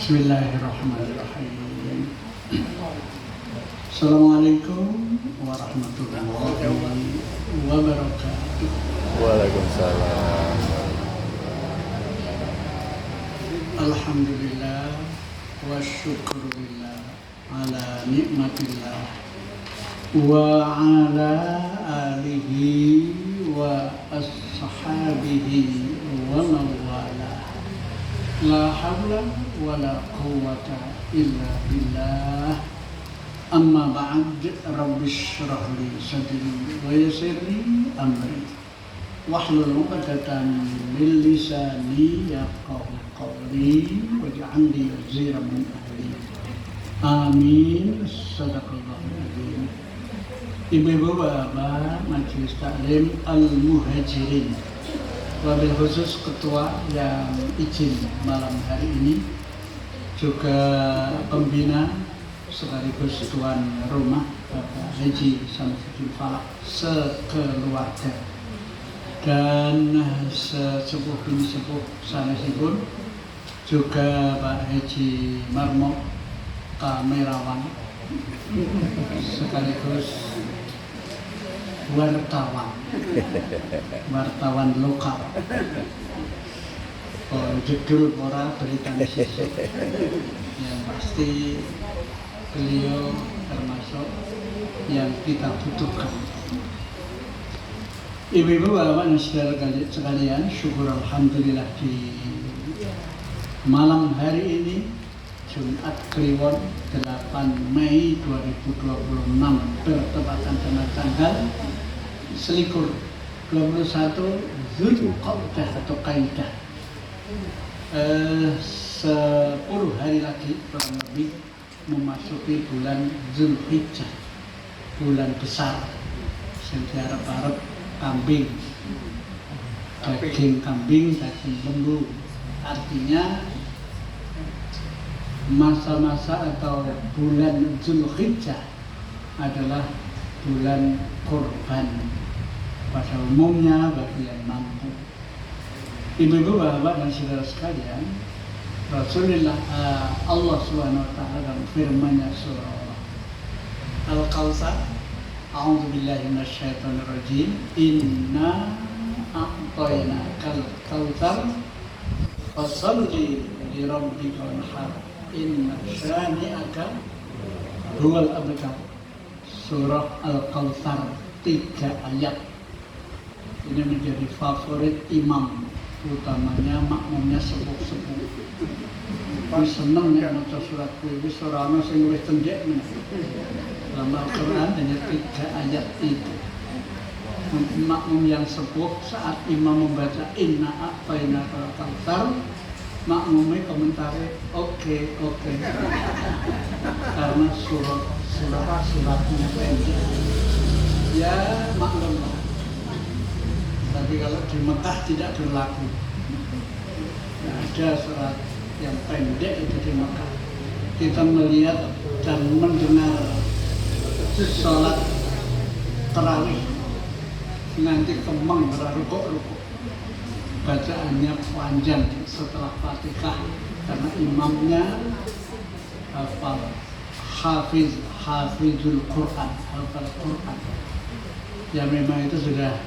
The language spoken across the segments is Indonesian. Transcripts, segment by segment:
Bismillahirrahmanirrahim. Assalamualaikum warahmatullahi wabarakatuh. Waalaikumsalam. Alhamdulillah wa syukurillah ala nikmatillah wa ala alihi wa ashabihi wa mawala. La hawla wa la quwwata illa billah. Amma ba'd. Rabbi shrah li sadri wa yassir li amri wahlul 'uqdatam min lisani yafqahu qawli waj'al li waziran min ahli. Amin. Shadaqallahul azim. Ibu-ibu, bapak majelis taklim Al-Muhajirin, wabil khusus ketua yang izin malam hari ini, juga pembina sekaligus tuan rumah Bapak Haji Samsudin Falak sekeluarga, dan sesepuh bin sepuh sanesipun juga Pak Haji Marmo, kamerawan sekaligus wartawan lokal. Judul pora berita sisik, yang pasti beliau termasuk yang kita butuhkan. Ibu-ibu, bapak dan saudara sekalian, syukur alhamdulillah di malam hari ini Jumat Kliwon 8 Mei 2026 bertepatan dengan tanggal 21 Zulqa'dah atau Qaidah. 10 hari lagi kurang lebih memasuki bulan Zulhijjah, bulan besar yang diharap-harap kambing, daging kambing, daging lembu. Artinya masa-masa atau bulan Zulhijjah adalah bulan kurban pada umumnya bagi yang mampu. Ibu-ibu, bapak dan saudara sekalian, Rasulullah Allah Subhanahu wa taala dalam firman-Nya surah Al-Kautsar, a'udzubillahi minasyaitonir rajim, inna a'tainakal kautsar fasholli li rabbika wanhar inna syani'aka huwal abtar. Surah Al-Kautsar, 3 ayat. Ini menjadi favorit imam, utamanya makmumnya sepuh-sepuh. Wis seneng nek maca surat kuwi, wis ora ana sing luwih cendhek men. Dalam Al-Qur'an hanya 3 ayat itu. Makmum yang sepuh saat imam membaca inna a'tainakal kautsar, makmumnya komentari oke. Karena suratnya pendek. Ya maklum lah. Tapi kalau di Mekah tidak berlaku. Nah, ada surat yang pendek itu di Mekah. Kita melihat dan mendengar sholat tarawih nanti kemeng rukuk. Bacaannya panjang setelah Fatihah karena imamnya hafizul Quran, hafal Quran. Ya memang itu sudah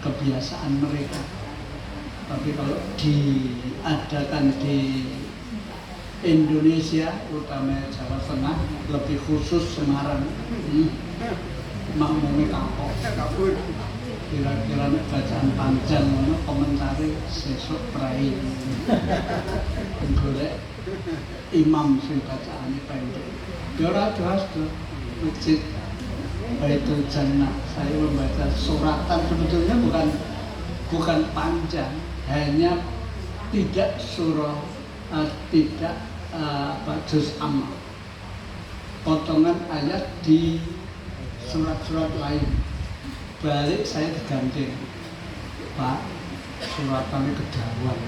kebiasaan mereka. Tapi kalau diadakan di Indonesia, utamanya Jawa Tengah, lebih khusus Semarang, makmumnya kapok. Kira-kira bacaan panjang, komentari sesuk prai. Golek imam sing bacaane pendek. Ya ora jelas tuh masjid Baitul Jannah. Saya membaca suratan, sebetulnya bukan panjang, hanya tidak surah, tidak juz amma, potongan ayat di surat-surat lain. Balik saya diganti, Pak, suratannya kedawan.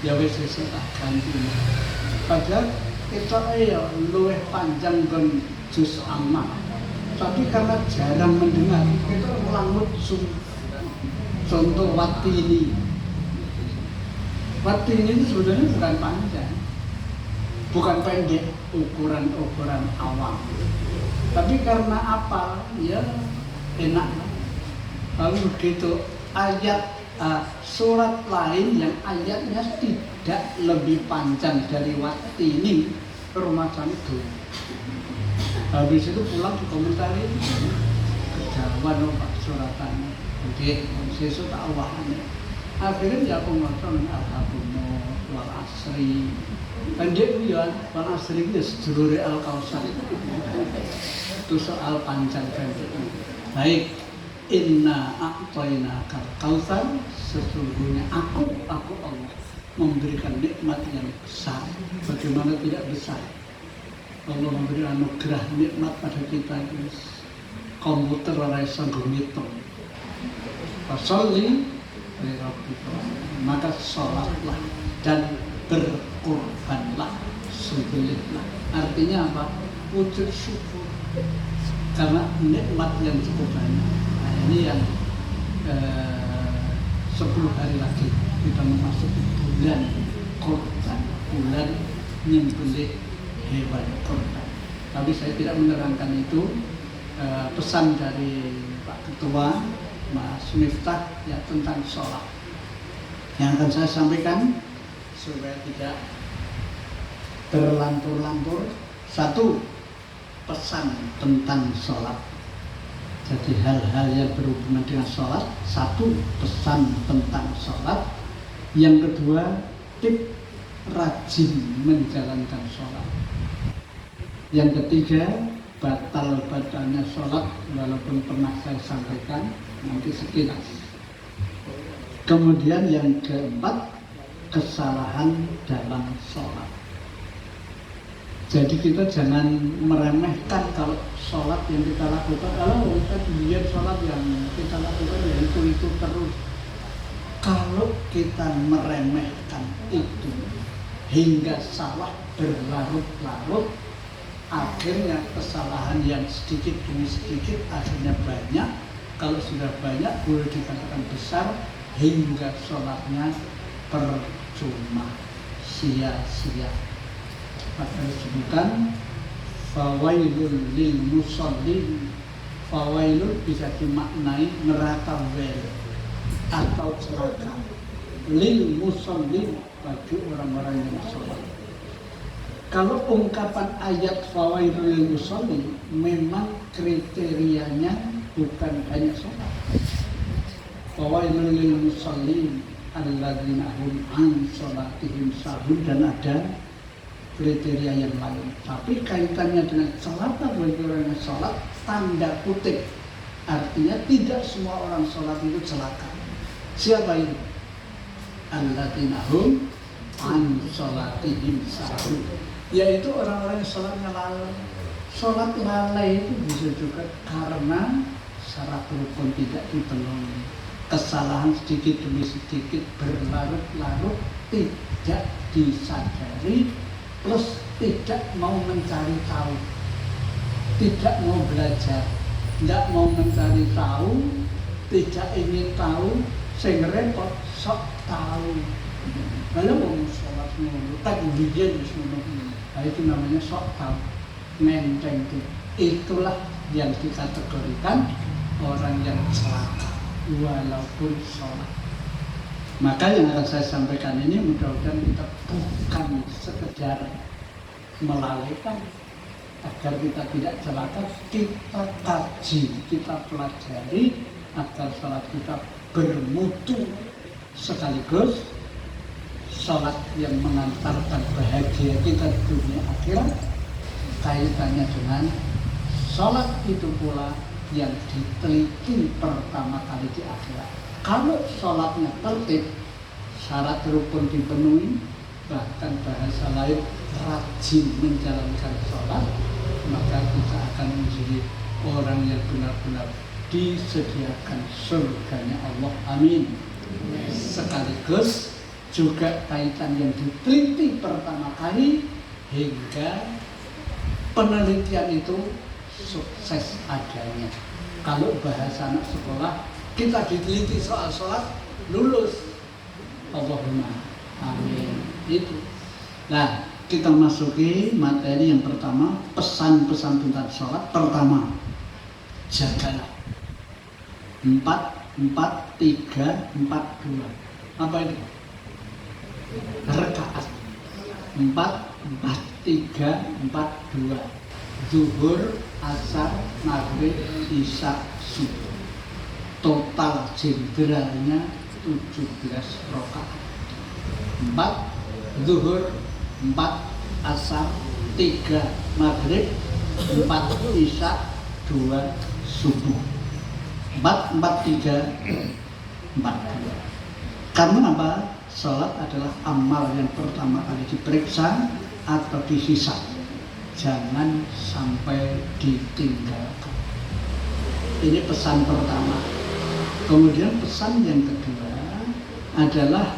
Ya wis tak ganti. Padahal kita luwih panjang kon juz amma. Tapi karena jarang mendengar, kita ulang contoh watini. Watini itu sebenarnya bukan panjang, bukan pendek, ukuran awam. Tapi karena apa? Ya enak. Lalu begitu ayat surat lain yang ayatnya tidak lebih panjang dari Wattini permasalahan itu. Habis itu pulang dikomentari kejawan Pak suratannya. Oke, sesuk tak awahane. Akhirnya ya aku ngomong al-habumu wal asri. Pendek ya, wal asri itu sedulure al-kausar. Itu soal panjang pendek. Baik, inna a'tayna kal-kausar, sesungguhnya aku Allah memberikan nikmat yang besar. Bagaimana tidak besar? Allah memberi anugerah nikmat pada kita ini. Komputer orang sanggup ngitung. Fasolli maka sholatlah dan berkorbanlah, sembelihlah. Artinya apa? Wujud syukur karena nikmat yang cukup banyak. Nah, ini yang 10 hari lagi kita memasuki bulan korban, bulan nyembelih hewan korban. Tapi saya tidak menerangkan itu. Pesan dari Pak Ketua Mas Miftah ya tentang sholat yang akan saya sampaikan supaya tidak terlantur-lantur. Satu, pesan tentang sholat. Jadi hal-hal yang berhubungan dengan sholat. Satu, pesan tentang sholat. Yang kedua, tip rajin menjalankan sholat. Yang ketiga, batal-batalnya sholat, walaupun pernah saya sampaikan, nanti sekilas. Kemudian yang keempat, kesalahan dalam sholat. Jadi kita jangan meremehkan kalau sholat yang kita lakukan. Kalau kita lihat sholat yang kita lakukan ya itu terus. Kalau kita meremehkan itu hingga salah berlarut-larut, akhirnya kesalahan yang sedikit demi sedikit akhirnya banyak. Kalau sudah banyak boleh dikatakan besar hingga sholatnya percuma, sia-sia. Maka disebutkan fawailul lil musallin. Fawailul bisa dimaknai neraka wel atau celaka. Lil musallin bagi orang-orang yang sholat. Kalau ungkapan ayat fawailul lil musallin memang kriterianya bukan hanya sholat. Fawailul lil musallin alladzina hum an sholatihim sahun, dan ada kriteria yang lain. Tapi kaitannya dengan celaka bagi orang yang sholat, tanda kutip. Artinya tidak semua orang sholat itu celaka. Siapa itu? Alladzina hum an sholatihim sahun, yaitu orang-orang yang sholatnya lalai. Sholat lalai itu bisa juga karena syarat rukun tidak dipenuhi, kesalahan sedikit demi sedikit berlarut-larut tidak disadari, plus tidak mau mencari tahu, tidak mau belajar, tidak mau mencari tahu, tidak ingin tahu, sehingga repot sok tahu. Kalau mau sholat mulu, tak bikin semua. Nah, itu namanya sok tahu, menteng itu. Itulah yang dikategorikan orang yang celaka walaupun sholat. Maka yang akan saya sampaikan ini mudah-mudahan kita bukan sekedar melalaikan, agar kita tidak celaka, kita kaji, kita pelajari agar sholat kita bermutu, sekaligus sholat yang mengantarkan bahagia kita di dunia akhirat. Kaitannya dengan sholat itu pula yang diteliti pertama kali di akhirat. Kalau sholatnya tertib, syarat rukun dipenuhi, bahkan bahasa lain rajin menjalankan sholat, maka kita akan menjadi orang yang benar-benar disediakan surganya Allah. Amin. Sekaligus juga kaitan yang diteliti pertama kali hingga penelitian itu sukses adanya. Kalau bahasa anak sekolah, kita diteliti soal sholat, lulus. Allahumma amin. Itu. Nah, kita masuki materi yang pertama, pesan-pesan tentang sholat. Pertama, jagalah. 4, 4, 3, 4, 2. Apa itu? Rakaat. 4, 4, 3, 4, 2. Zuhur, asar, maghrib, isya, subuh. Total jenderalnya 17 rakaat. 4 zuhur, 4 asar, 3 maghrib, 4 isya, 2 subuh. 4, 4, 3, 4, 2. Karena apa? Sholat adalah amal yang pertama kali diperiksa atau dihisab. Jangan sampai ditinggalkan. Ini pesan pertama. Kemudian pesan yang kedua adalah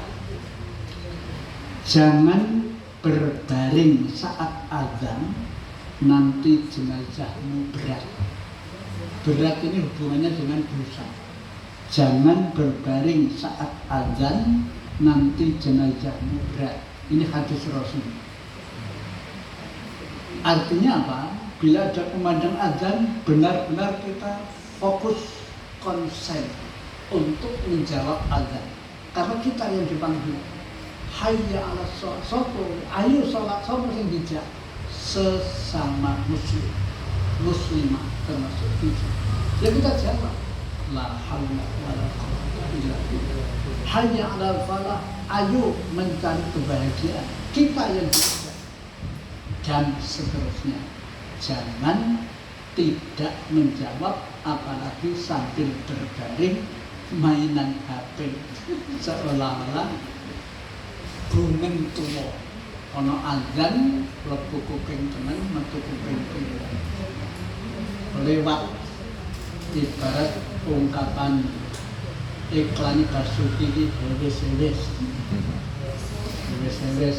jangan berbaring saat azan, nanti jenazahmu berat. Berat ini hubungannya dengan dosa. Jangan berbaring saat azan, nanti jenazahmu berat. Ini hadis Rasul. Artinya apa? Bila ada kumandang azan, benar-benar kita fokus, konsen untuk menjawab azan. Karena kita yang dipanggil. Hayya ala sholat, sopo, ayo sholat, sopo yang bijak. Sesama muslim, muslimah termasuk bijak. Ya kita jawab, la haula wala quwwata illa billah. Hayya ala falah, ayo mencari kebahagiaan. Kita yang bijak. Dan seterusnya. Jangan tidak menjawab, apalagi sambil berbaring mainan HP, seolah-olah gunung tua. Ono azan, lebu kuping tenan, metu kuping kiri. Lewat ibarat ungkapan iklan Basuki ini hewes-hewes, terus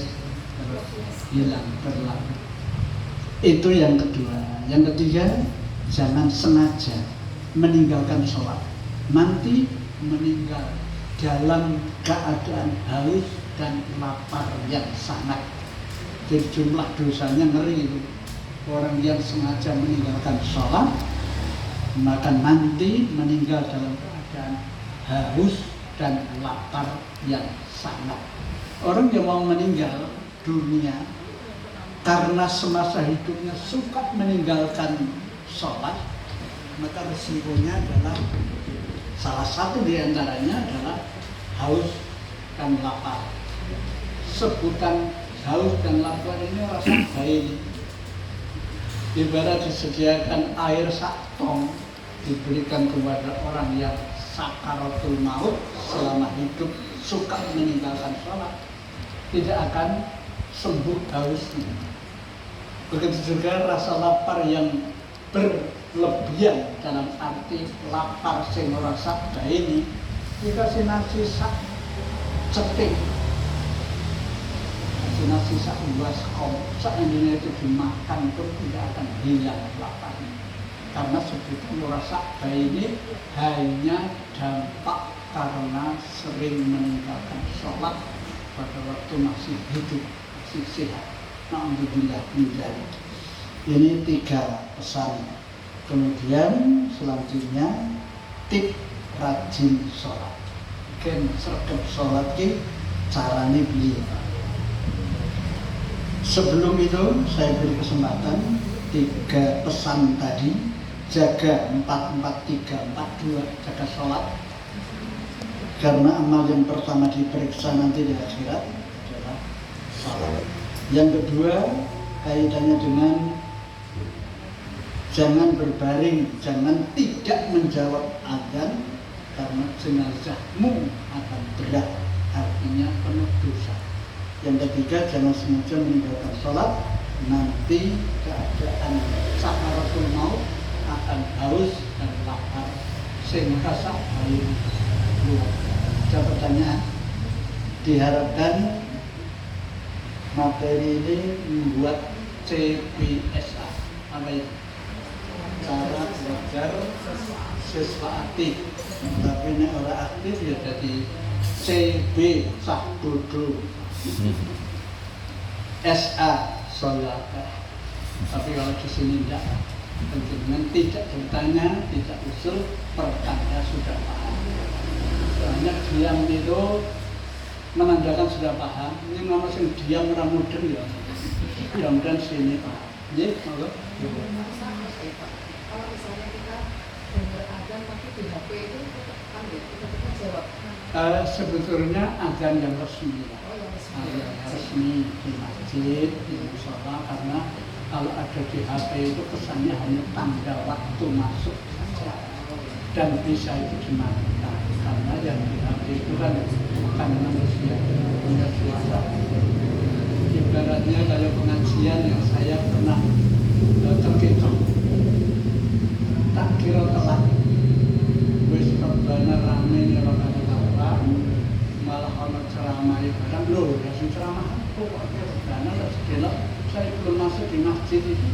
hilang berlalu. Itu yang kedua. Yang ketiga, jangan sengaja meninggalkan sholat. Nanti meninggal dalam keadaan haus dan lapar yang sangat. Jadi jumlah dosanya ngeri itu. Orang yang sengaja meninggalkan sholat, maka nanti meninggal dalam keadaan haus dan lapar yang sangat. Orang yang mau meninggal dunia karena semasa hidupnya suka meninggalkan sholat, maka resikonya adalah salah satu diantaranya adalah haus dan lapar. Sebutan haus dan lapar ini rasa baik. Ibarat disediakan air sak tong diberikan kepada orang yang sakaratul maut selama hidup suka meninggalkan sholat, tidak akan sembuh hausnya. Begitu juga rasa lapar yang berlebihan, dalam arti lapar sing ora sak ini, dikasih nasi sak ceting, kasih nasi sak luas kom, sak Indonesia itu dimakan pun tidak akan hilang laparnya. Karena sebutan ora sak ini hanya dampak karena sering meninggalkan sholat pada waktu masih hidup, masih sehat. Alhamdulillah. Ini 3 pesan. Kemudian selanjutnya tip rajin sholat. Ken sergap sholat ki carane piye? Sebelum itu saya beri kesempatan 3 pesan tadi. Jaga 4, 4, 3, 4, 2, jaga sholat. Karena amal yang pertama diperiksa nanti di akhirat adalah sholat. Yang kedua, kaitannya dengan jangan berbaring, jangan tidak menjawab azan, karena jenazahmu akan berat, artinya penuh dosa. Yang ketiga, jangan sengaja meninggalkan sholat, nanti keadaan sakaratul maut akan haus dan lapar sehingga air keluar. Ada pertanyaan? Diharapkan materi ini membuat CPSA, apa itu? Cara belajar siswa aktif. Tapi ini orang aktif ya jadi CB sah bodoh. SA Solaka. Tapi kalau di sini tidak, penjenengan tidak bertanya, tidak usul, pertanda sudah paham. Soalnya diam itu menandakan sudah paham. Ini nomor yang diam orang mudeng ya. Mudah-mudahan sini paham. Jadi, kalau misalnya kita dengar azan tapi di HP itu kita jawab. Sebetulnya azan yang resmi lah. Oh, yang resmi. Azan yang resmi di masjid, di musola, karena kalau ada di HP itu kesannya hanya tanggal waktu masuk saja dan bisa itu dimatikan, karena yang di HP itu kan bukan manusia, punya suara. Ibaratnya kalau pengajian yang saya pernah terkecoh, tak kira telat, wis rebana rame nih orang malah ono ceramah barang loh, ya sing ceramah kok rebana terus delok. Saya belum masuk di masjid itu,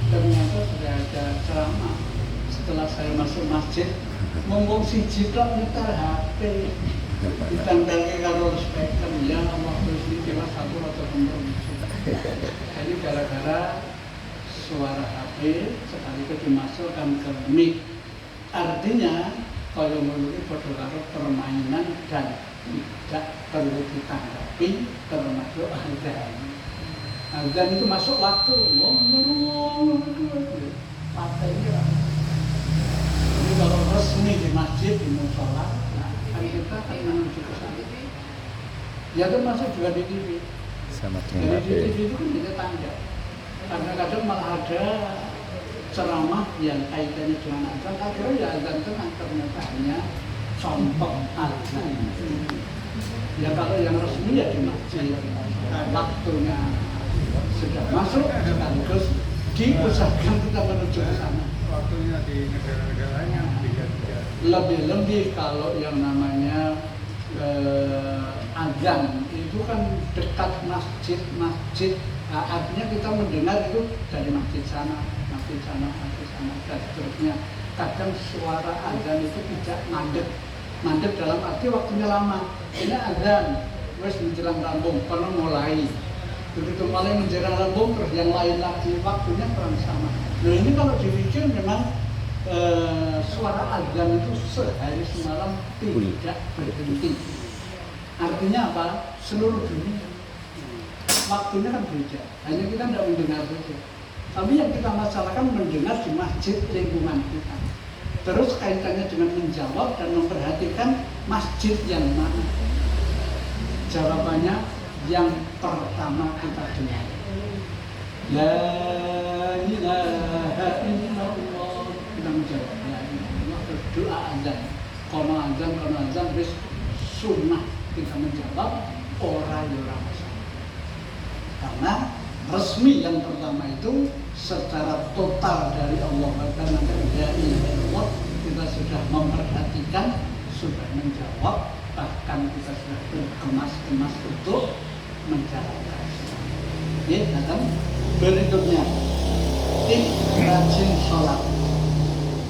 ternyata sudah ada ceramah. Setelah saya masuk masjid, ngomong si jitok nyetar HP, ditempelkan karo speaker, ya Allah terus ini kira satu atau benar. Jadi gara-gara suara HP sekaligus dimasukkan ke mic, artinya kalau menurut pada karo permainan dan tidak perlu ditanggapi, termasuk azan. Azan itu masuk waktu, partainya. Ini kalau resmi di masjid, di musola, nah, kan kita akan menuju ke sana. Ya termasuk juga di TV. Sama Jadi dengan di TV HP. itu kan kita tanda. Karena kadang malah ada ceramah yang kaitannya dengan azan. Akhirnya ya azan itu kan ternyata hanya contoh azan. Ya kalau yang resmi ya di masjid, waktunya sudah masuk sekaligus diusahakan kita menuju ke sana. Waktunya di negara-negara lain yang Lebih-lebih kalau yang namanya azan itu kan dekat masjid, artinya kita mendengar itu dari masjid sana, dan seterusnya. Kadang suara azan itu tidak mandek dalam arti waktunya lama. Ini azan, wes menjelang rambung, karena mulai. Begitu mulai menjelang rambung, terus yang lain lagi, waktunya kurang sama. Nah ini kalau dipikir memang suara azan itu sehari semalam tidak berhenti. Artinya apa? Seluruh dunia. Waktunya kan beda, hanya kita tidak mendengar saja. Tapi yang kita masalahkan mendengar di masjid lingkungan kita. Terus kaitannya dengan menjawab dan memperhatikan masjid yang mana. Jawabannya yang pertama kita dengar. La ilaha illallah. Kita menjawab la ilaha illallah, berdoa azan. Kono azan, terus sunnah kita menjawab orang masalah. Karena resmi yang pertama itu secara total dari Allah, karena la ilaha illallah kita sudah memperhatikan, sudah menjawab, bahkan kita sudah berkemas-kemas untuk menjalankan. Oke, datang berikutnya, rajin sholat.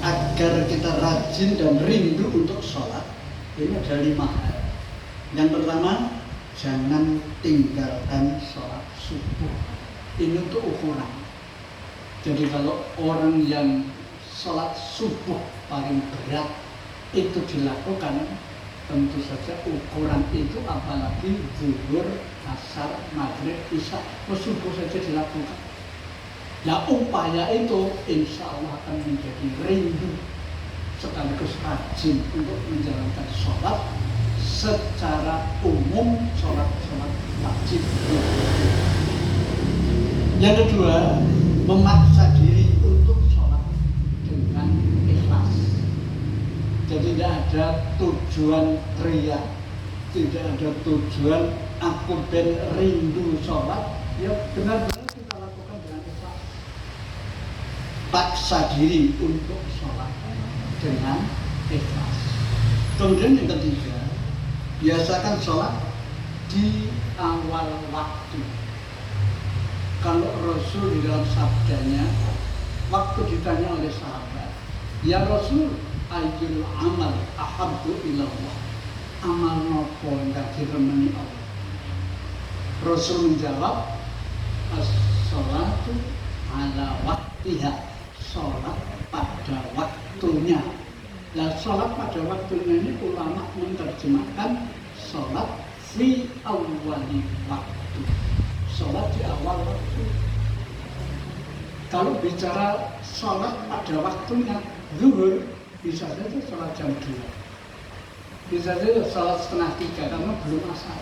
Agar kita rajin dan rindu untuk sholat, ini ada 5 hal. Yang pertama, jangan tinggalkan sholat subuh. Ini untuk ukuran. Jadi kalau orang yang sholat subuh paling berat itu dilakukan, tentu saja ukuran itu apalagi zuhur, asar, maghrib, isya, subuh saja dilakukan. Nah upaya itu insya Allah akan menjadi rindu sekaligus rajin untuk menjalankan sholat secara umum, sholat wajib. Yang kedua, memaksa diri untuk sholat dengan ikhlas. Jadi tidak ada tujuan ria, tidak ada tujuan aku ben rindu sholat, ya benar-benar kita lakukan dengan ikhlas. Paksa diri untuk sholat dengan ikhlas. Kemudian yang ketiga, biasakan sholat di awal waktu. Kalau Rasul di dalam sabdanya, waktu ditanya oleh sahabat, ya Rasul, ayyul amal ahabbu ilallah, amal nopo yang diremeni Allah. Rasul menjawab, as-sholatu ala waktiha, sholat pada waktunya. Nah, sholat pada waktunya ini ulama menerjemahkan sholat fi awwali waktu, sholat di awal waktu. Kalau bicara sholat pada waktunya, zuhur bisa saja sholat jam 2, bisa saja sholat setengah 3 karena belum asar.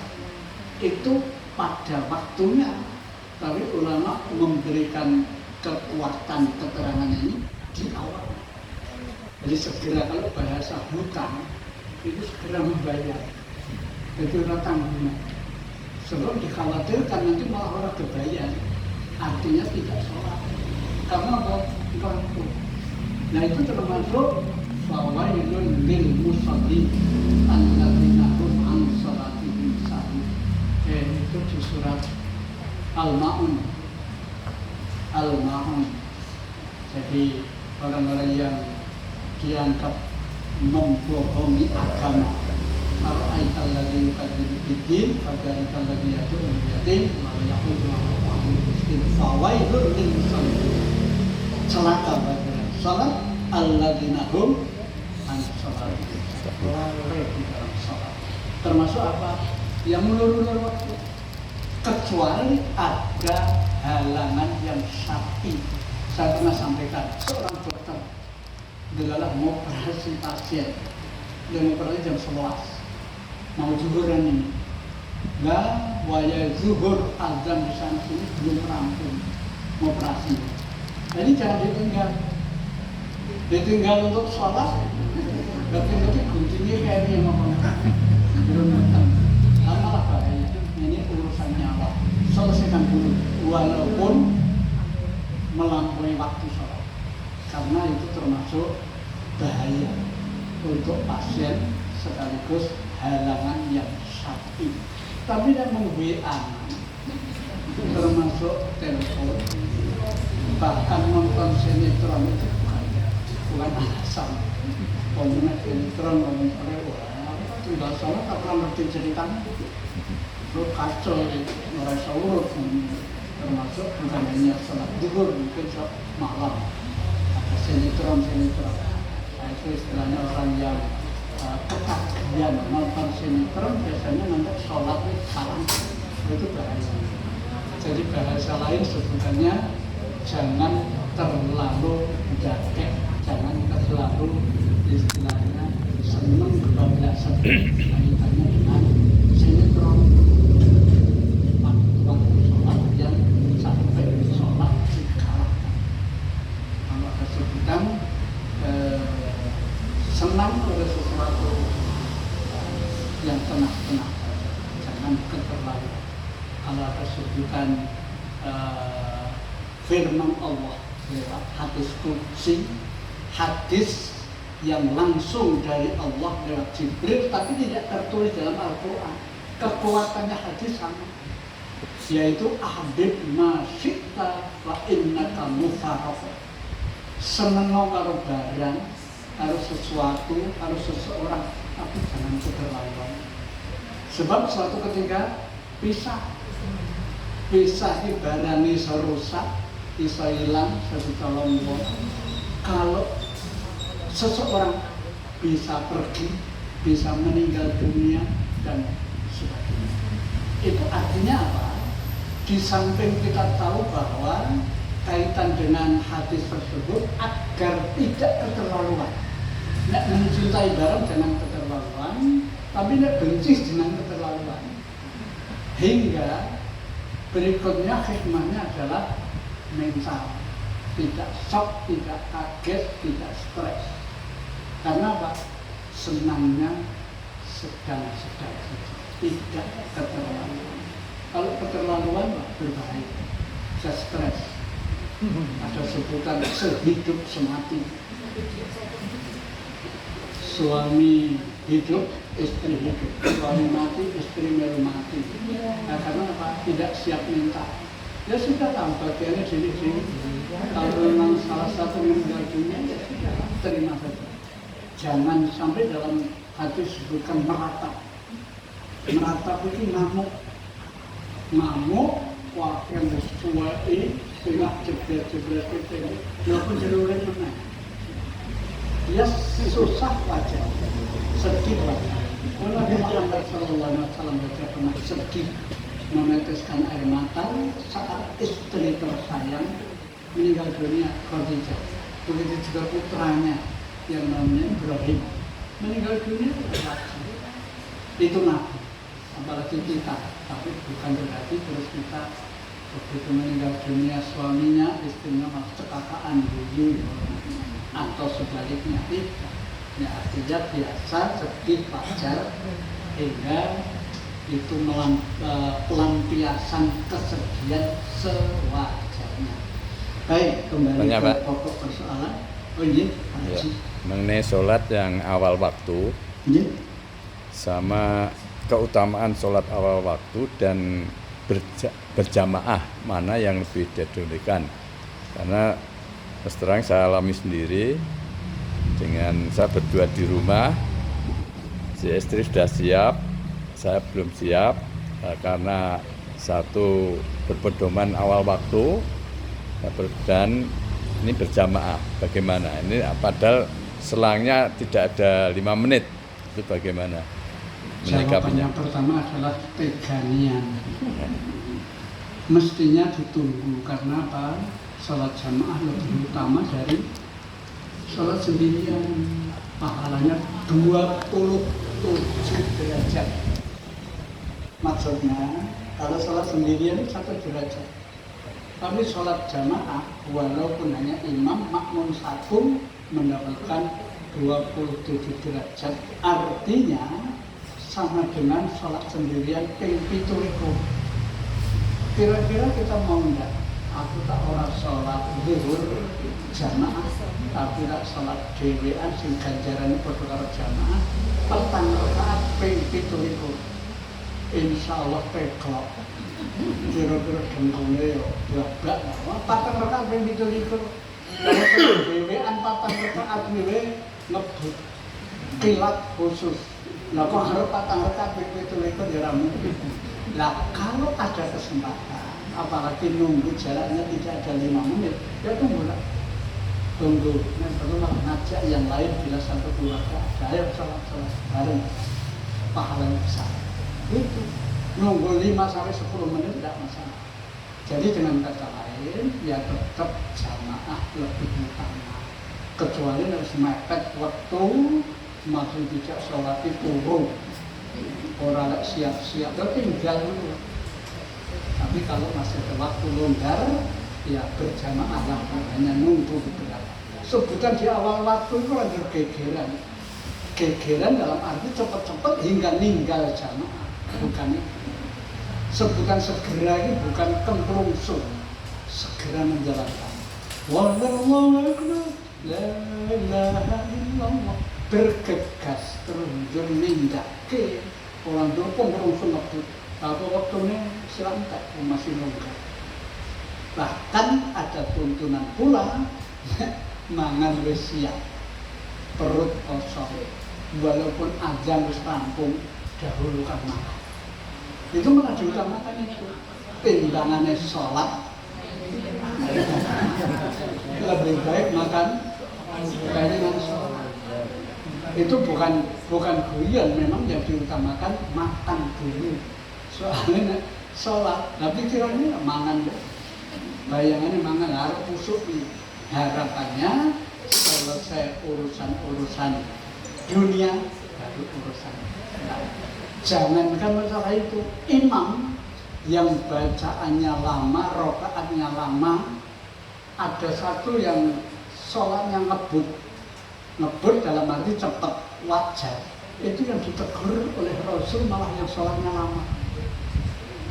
Itu pada waktunya, tapi ulama memberikan kekuatan keterangan ini di awal. Jadi segera, kalau bahasa hutang itu segera membayar, itu tanggungan. Sebelum dikhawatirkan nanti malah orang kebayar, artinya tidak sholat karena waktu. Nah itu termasuk fawailun lil musallin alladzina hum an salatihim sahun. Itu di surat Al-Ma'un. Al-Ma'un. Jadi orang-orang yang dianggap membohongi agama. Ara'aital ladzi yukadzibu bid-din fadzalikan ladzi yad'u al-yatim wa yaqulu al miskin. Fawailun lil musallin. Celaka bagi salat alladzina hum an salatihim lalai di dalam salat. Termasuk apa? Yang melulu-lulu waktu. Kecuali ada halangan yang syar'i. Saya pernah sampaikan, seorang dokter adalah mau operasi pasien, dia mau operasi jam 11, mau zuhuran ini. Nah, waya zuhur azan di sana sini belum rampung mau operasi. Jadi jangan ditinggal untuk sholat. Berarti kuncinya kayak ini yang ngomong belum datang. Malah bahaya. Ini urusan nyawa. Selesaikan dulu, walaupun melampaui waktu sholat, karena itu termasuk bahaya untuk pasien sekaligus halangan yang syar'i. Tapi yang WA termasuk telepon, bahkan nonton sinetron itu bukan alasan. Komunik sinetron ngomong tinggal sholat tak pernah ngerti ceritanya. Lu kacau, merasa urut, termasuk bukan hanya sholat zuhur, mungkin sholat malam. Ada sinetron. Nah, itu istilahnya orang yang ketagihan nonton sinetron biasanya nanti sholatnya salah. Itu bahaya. Jadi bahasa lain sebutannya jangan terlalu jakek, jangan terlalu istilahnya seneng kebablasan kaitannya dengan sinetron. Waktu sholat yang sampai sholat dikalahkan. Kalau ada sebutan senang oleh sesuatu yang tenang-tenang, jangan keterlaluan. Kalau ada sebutan firman Allah lewat hadis qudsi, hadis yang langsung dari Allah lewat Jibril, tapi tidak tertulis dalam Al-Quran, kekuatannya hadis sama, yaitu ahbib ma syi'ta wa innaka mufarraq. Seneng karo barang, karo sesuatu, karo seseorang, tapi jangan keterlaluan. Sebab suatu ketika pisah barang iso rusak, iso hilang, iso dicolong. Kalau seseorang bisa pergi, bisa meninggal dunia dan sebagainya, itu artinya apa? Di samping kita tahu bahwa kaitan dengan hadis tersebut agar tidak keterlaluan. Nek mencintai barang jangan keterlaluan, tapi nek benci jangan keterlaluan. Hingga berikutnya hikmahnya adalah mental, tidak shock, tidak kaget, tidak stres. Karena apa? Senangnya sedang-sedang, tidak keterlaluan. Kalau keterlaluan berbahaya, bisa stres. Ada sebutan sehidup semati. Suami hidup, istri hidup. Suami mati, istri melu mati. Nah, karena apa? Tidak siap mental. Ya sudah lah, bagiannya sini-sini. Kalau memang salah satu yang meninggal dunia, ya sudah, terima saja. Jangan sampai dalam hati disebutkan meratap. Meratap itu ngamuk wah yang sesuai ini tengah jebret-jebret itu ya pun jenuhin mana dia susah wajar sedih wajar kalau Nabi Muhammad SAW baca pernah sedih meneteskan air mata saat istri tersayang meninggal dunia Khadijah. Begitu juga putranya yang namanya Ibrahim meninggal dunia itu Nabi. Apalagi kita, tapi bukan berarti terus kita begitu meninggal dunia suaminya, istrinya malah cekakaan dulu atau sebaliknya tidak. Ya artinya biasa, sedih, wajar, hingga itu pelampiasan kesedihan sewajarnya. Baik, kembali Banyak, ke Pak. pokok persoalan. Oh iya, Ya, mengenai sholat yang awal waktu iya. sama keutamaan sholat awal waktu dan berjamaah mana yang lebih didahulukan. Karena terus terang saya alami sendiri dengan saya berdua di rumah, si istri sudah siap, saya belum siap karena satu berpedoman awal waktu dan ini berjamaah. Bagaimana? Ini padahal selangnya tidak ada 5 menit. Itu bagaimana menyikapinya? Jawaban yang pertama adalah teganian. Mestinya ditunggu karena apa? Sholat jamaah lebih utama dari sholat sendirian. Pahalanya 27 derajat. Maksudnya kalau sholat sendirian 1 derajat. Tapi sholat jamaah walaupun hanya imam makmum 1 mendapatkan 27 derajat. Artinya sama dengan sholat sendirian ping 7. Kira-kira kita mau enggak? Aku tak orang sholat zuhur jamaah, tapi tak sholat dewean sing ganjaran padha karo jamaah. Petang rakaat ping 7. Insya Allah peklok. Kira-kira dengkule yo blak-blak. Petang rakaat ping 7. Kalau dewean petang rakaat dhewe ngebut kilat khusus. Lah kok harus patang rakaat ping 7 ya mungkin. Lah kalau ada kesempatan, apalagi nunggu jaraknya tidak ada 5 menit, ya tunggulah. Tunggu, yang perlu ngajak yang lain bila satu keluarga ada yang sholat bareng, pahalanya besar. Itu nunggu 5-10 menit tidak masalah. Jadi dengan kata lain, ya tetap jamaah lebih utama. Kecuali harus mepet waktu, maksud tidak sholat itu turun. Orang lek siap-siap, ya tinggal dulu. Tapi kalau masih ada waktu longgar, ya berjamaah lah, hanya nunggu beberapa. Sebutan di awal waktu itu ada gegeran. Gegeran dalam arti cepat-cepat hingga ninggal jamaah, bukan itu. Sebutan segera ini bukan kemprungsung, segera menjalankan. Wallahu akbar, la ilaha illallah. Bergegas terjun nindak ke orang tua pemberungsung waktu atau waktunya selantak masih longgar. Bahkan ada tuntunan pula mangan wis siap perut kosong walaupun azan wis rampung dahulukan makan. Itu malah diutamakan itu timbangannya sholat lebih baik makan dengan sholat. Itu bukan guyon, memang yang diutamakan makan dulu. Soalnya sholat, tapi pikirannya mangan deh. Bayangannya mangan harus busuk nih. Harapannya selesai urusan dunia baru urusan. Nah, jangankan masalah itu, imam yang bacaannya lama, rokaatnya lama, ada satu yang sholatnya ngebut dalam arti cepat, wajar. Itu yang ditegur oleh Rasul malah yang sholatnya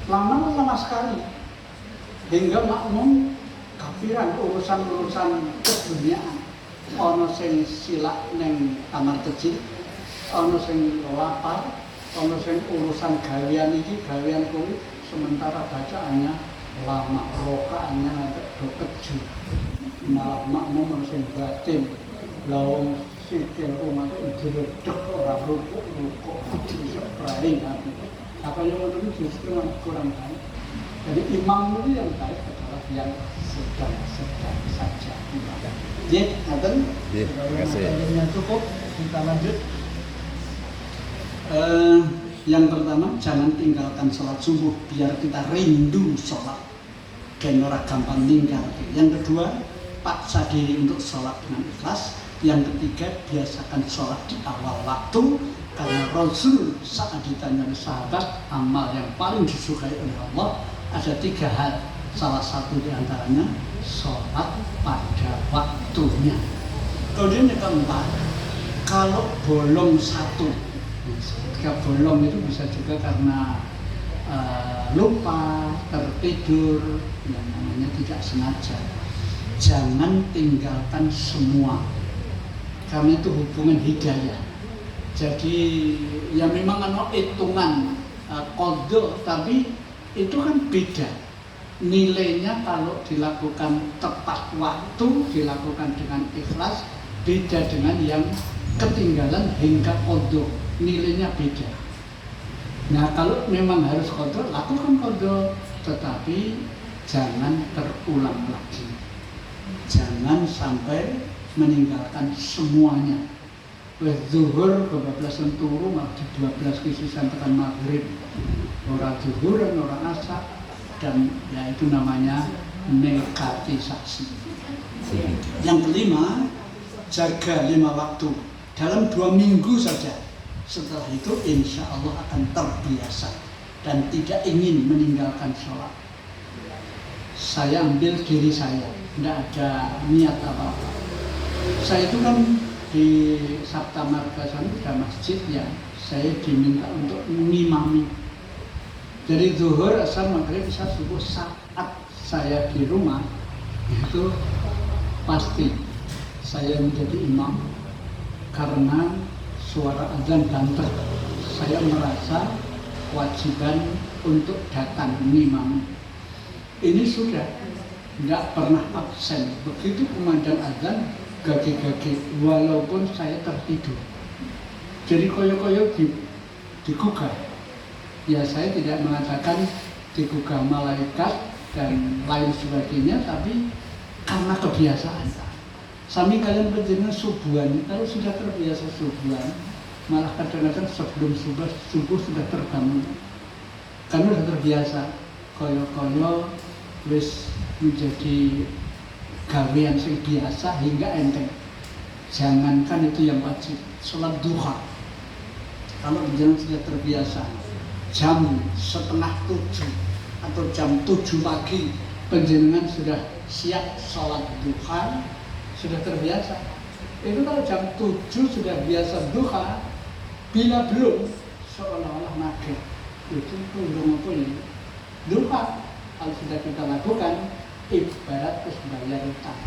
lama sekali, hingga makmum kafiran urusan keduniaan. Ono sing silak neng kamar kecil, ono sing lapar, ono sing urusan gawean iki gawean kuwi, sementara bacaannya lama, rokaatnya nanti do keju. Malah makmum sing batin lawang sikil umat diredek ora rukuk disepraing Apa yang menurut justru kurang baik. Jadi imam itu yang baik adalah yang sedang-sedang saja. Ya, ngaten. Iya, terima kasih. Yang cukup, kita lanjut. Yang pertama, jangan tinggalkan sholat subuh biar kita rindu sholat dan orang gampang tinggal. Yang kedua, paksa diri untuk sholat dengan ikhlas. Yang ketiga, biasakan sholat di awal waktu. Karena Rasul saat ditanya oleh sahabat, amal yang paling disukai oleh Allah ada 3 hal. Salah satu diantaranya sholat pada waktunya. Kemudian yang keempat, kalau bolong satu, ketika bolong itu bisa juga karena lupa, tertidur, yang namanya tidak sengaja. Jangan tinggalkan semua, karena itu hubungan hidayah. Jadi ya memang ada hitungan qadha, tapi itu kan beda. Nilainya kalau dilakukan tepat waktu, dilakukan dengan ikhlas, beda dengan yang ketinggalan hingga qadha. Nilainya beda. Nah kalau memang harus qadha, lakukan qadha, tetapi jangan terulang lagi. Jangan sampai meninggalkan semuanya. Wes zuhur kebablasan turu malah di 12 kisisan tekan maghrib. Orang zuhur dan orang asar, dan ya itu namanya negatisasi. Yang kelima, jaga 5 waktu dalam 2 minggu saja. Setelah itu insya Allah akan terbiasa dan tidak ingin meninggalkan sholat. Saya ambil diri saya, tidak ada niat apa-apa. Saya itu kan di Sabta Marga sana ada masjid yang saya diminta untuk mengimami. Jadi zuhur, asar, maghrib, isya, subuh saat saya di rumah itu pasti saya menjadi imam karena suara azan banter. Saya merasa kewajiban untuk datang mengimami. Ini sudah tidak pernah absen. Begitu kumandang azan, gage-gage walaupun saya tertidur. Jadi koyo-koyo digugah. Ya saya tidak mengatakan digugah malaikat dan lain sebagainya, tapi karena kebiasaan. Sami kalian berjalan subuhan, kalau sudah terbiasa subuhan, malah kadang-kadang sebelum subuh sudah terbangun. Karena sudah terbiasa, koyo-koyo wis menjadi gawean yang biasa hingga enteng. Jangankan itu yang wajib, sholat duha. Kalau jenengan sudah terbiasa, jam 6:30 atau jam 7 pagi, penjenengan sudah siap sholat duha, sudah terbiasa. Itu kalau jam 7 sudah biasa duha, bila belum, seolah-olah maghrib. Itu belum apa ini? Duha, kalau sudah kita lakukan, ibarat bayar utang.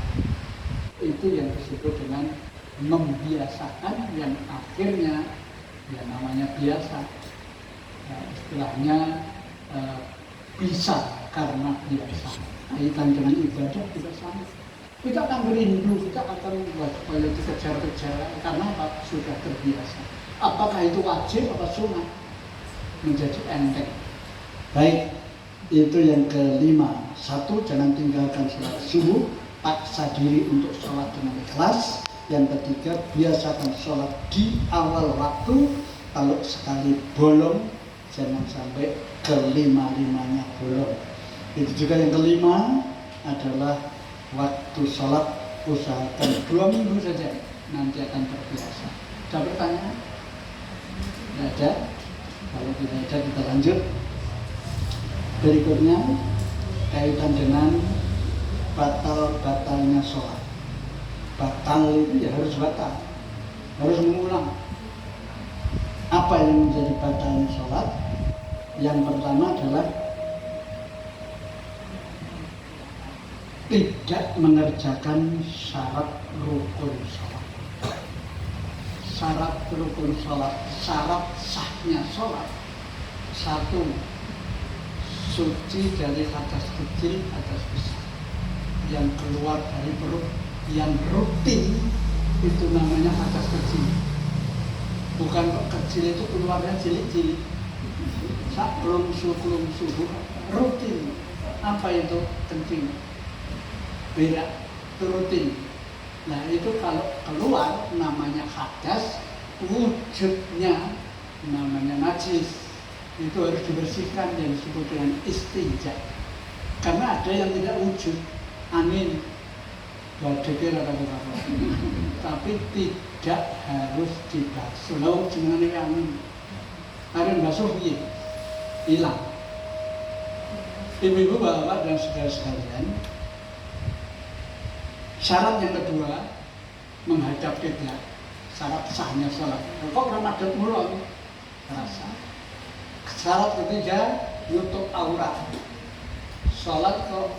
Itu yang disebut dengan membiasakan, yang akhirnya ya namanya biasa. Istilahnya bisa karena biasa. Kaitan dengan ibadah juga sama. Kita akan merindu, kita akan supaya dikejar-kejar karena apa? Sudah terbiasa. Apakah itu wajib atau sunat? Menjadi enteng. Baik, itu yang kelima. 1, jangan tinggalkan sholat subuh, paksa diri untuk sholat dengan ikhlas. Yang ketiga, biasakan sholat di awal waktu. Kalau sekali bolong, jangan sampai kelima-limanya bolong. Itu juga yang kelima adalah waktu sholat, usahakan 2 minggu saja, nanti akan terbiasa. Ada pertanyaan? Tidak ada? Kalau tidak ada, kita lanjut. Berikutnya kaitan dengan batal-batalnya sholat. Batal itu ya harus batal, harus mengulang. Apa yang menjadi batalnya sholat? Yang pertama adalah tidak mengerjakan syarat rukun sholat. Syarat rukun sholat, syarat sahnya sholat. 1, suci dari hadas kecil, hadas besar yang keluar dari perut, yang rutin itu namanya hadas kecil. Bukan kok kecil itu keluarnya cilik-cilik. sebelum subuh rutin. Apa itu kencing? Berak itu rutin. Nah itu kalau keluar namanya hadas, wujudnya namanya najis. Itu harus dibersihkan yang disebut dengan istinja. Karena ada yang tidak wujud, angin, badai apa-apa. Tapi tidak harus dibasuh. Lalu jenenge angin. Ada basuh hilang. Ibu-ibu, bapak dan saudara sekalian, syarat yang kedua menghadap kiblat, syarat sahnya sholat. Kok Ramadan mulu rasa. Syarat ketiga nutup aurat. Sholat kok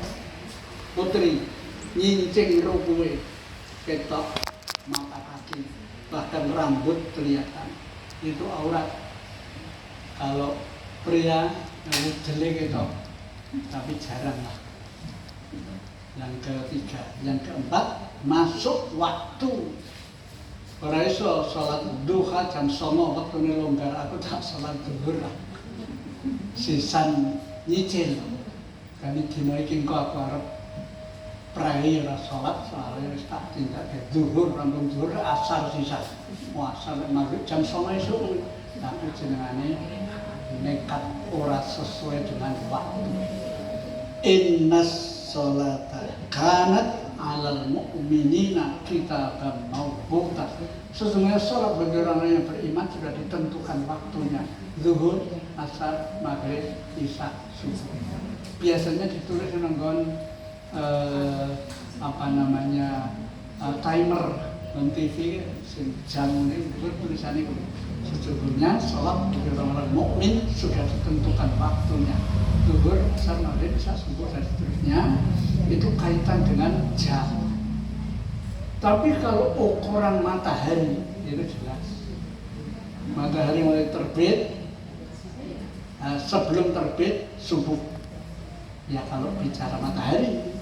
putri nyincing rukuwe, ketok mata kaki, bahkan rambut kelihatan. Itu aurat. Kalau pria jelek itu, tapi jarang lah. Yang ketiga, yang keempat masuk waktu. Ora iso sholat duha jam 09.00 wektune longgar, aku tak sholat zuhur lah. Sisan nyicil. Kami dina iki engko aku arep prai ora sholat soalnya wis tak tindakke zuhur, rampung zuhur asar sisa. Asar maghrib jam 09.00 esuk. Tapi jenengane nekat ora sesuai dengan waktu. Innas sholata kanat alal mu'minina kitaban mawquta. Sesungguhnya sholat bagi orang yang beriman sudah ditentukan waktunya. Zuhur, asar, maghrib, isya, subuh. Biasanya ditulis dengan timer on TV jam ini tulisannya sesungguhnya sholat bagi orang mukmin sudah ditentukan waktunya. Zuhur, asar, maghrib, isya, subuh dan seterusnya. Itu kaitan dengan jam. Tapi kalau ukuran matahari itu jelas. Matahari mulai terbit, sebelum terbit subuh. Ya kalau bicara matahari.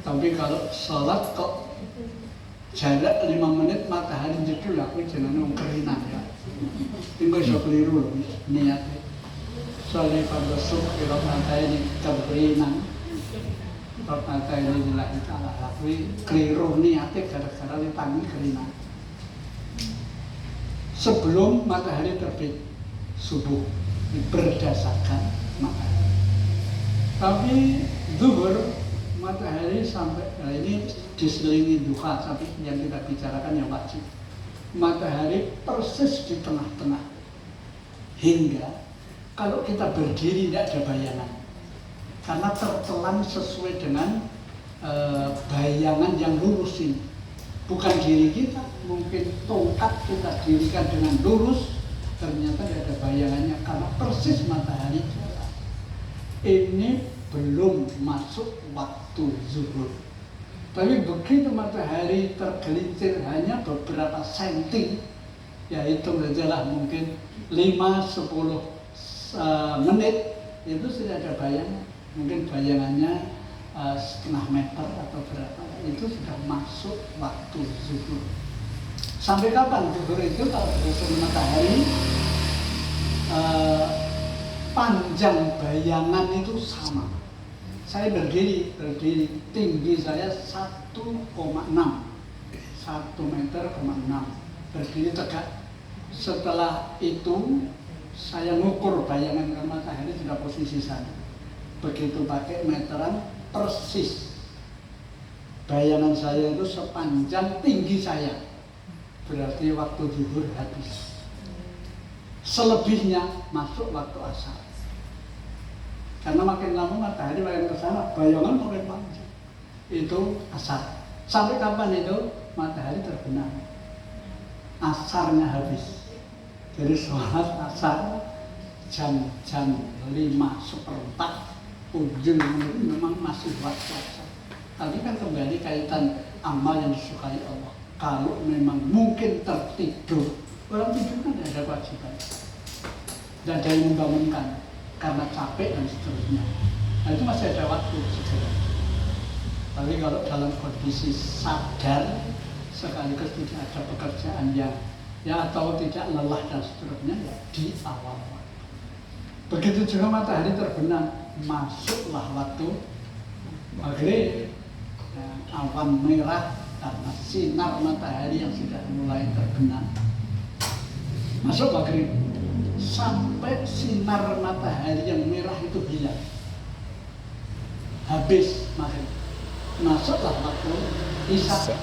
Tapi kalau sholat kok jarak 5 menit matahari jedul, aku jenenge kerinan ya. Tinggal iso keliru loh niatnya. Soalnya pada subuh kira matahari kerinan. Mata ini lillahi ta'ala, tapi keliru niatnya gara-gara ditangi kerinan. Sebelum matahari terbit subuh berdasarkan matahari. Tapi zuhur matahari sampai ini diselingi duha, tapi yang kita bicarakan yang wajib. Matahari persis di tengah-tengah. Hingga kalau kita berdiri tidak ada bayangan. Karena tertelan sesuai dengan bayangan yang lurus ini. Bukan diri kita, mungkin tongkat kita dirikan dengan lurus, ternyata tidak ada bayangannya karena persis matahari jalan. Ini belum masuk waktu zuhur. Tapi begitu matahari tergelincir hanya beberapa senti, ya hitung sajalah mungkin 5-10 menit, itu sudah ada bayangan. Mungkin bayangannya setengah meter atau berapa, itu sudah masuk waktu zuhur. Sampai kapan zuhur itu? Kalau berdasarkan matahari, panjang bayangan itu sama. Saya berdiri, tinggi saya 1,6, 1,6 meter, berdiri tegak. Setelah itu saya ngukur bayangan matahari sudah posisi sana. Begitu pakai meteran persis bayangan saya itu sepanjang tinggi saya, berarti waktu zuhur habis. Selebihnya masuk waktu asar. Karena makin lama matahari makin ke sana, bayangan makin panjang. Itu asar. Sampai kapan itu matahari terbenam? Asarnya habis. Jadi sholat asar jam 5:04. Ujung memang masih waktu asar. Tapi kan kembali kaitan amal yang disukai Allah. Kalau memang mungkin tertidur, orang tidur kan tidak ada kewajiban. Tidak ada yang membangunkan karena capek dan seterusnya. Nah itu masih ada waktu segera. Tapi kalau dalam kondisi sadar, sekaligus tidak ada pekerjaan yang atau tidak lelah dan seterusnya, ya di awal waktu. Begitu juga matahari terbenam, masuklah waktu maghrib. Nah, awan merah karena sinar matahari yang sudah mulai terbenam. Masuk maghrib, sampai sinar matahari yang merah itu hilang. Habis maghrib, masuklah waktu isya.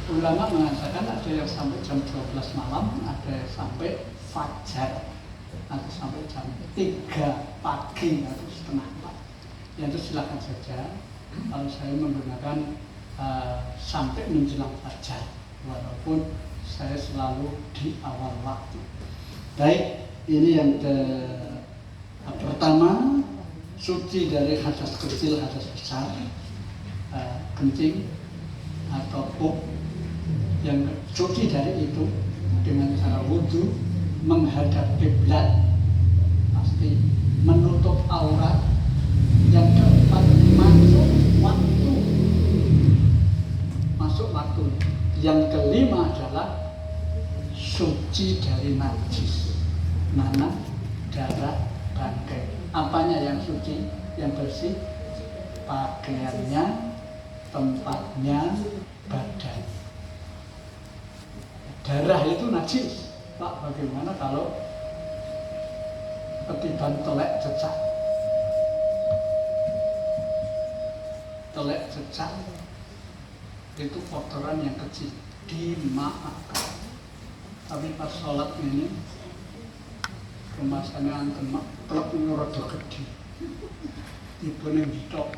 Ulama mengatakan ada yang sampai jam 12 malam, ada yang sampai fajar, atau sampai jam 3 pagi atau setengah 4. Ya itu silakan saja. Kalau saya menggunakan sampai menjelang fajar, walaupun saya selalu di awal waktu. Baik, ini yang pertama, suci dari hadas kecil, hadas besar, kencing atau pup. Yang suci dari itu dengan cara wudhu, menghadap kiblat, pasti menutup aurat. Yang keempat, masuk waktu. Yang kelima adalah suci dari najis, mana darah, bangkai. Apanya yang suci, yang bersih? Pakaiannya, tempatnya, badan. Darah itu najis. Pak, bagaimana kalau ketiban telek cecak? Telek cecak itu kotoran yang kecil, dimaafkan. Tapi pas sholat ini kemasannya anten klub rada gede, ibu yang ditok.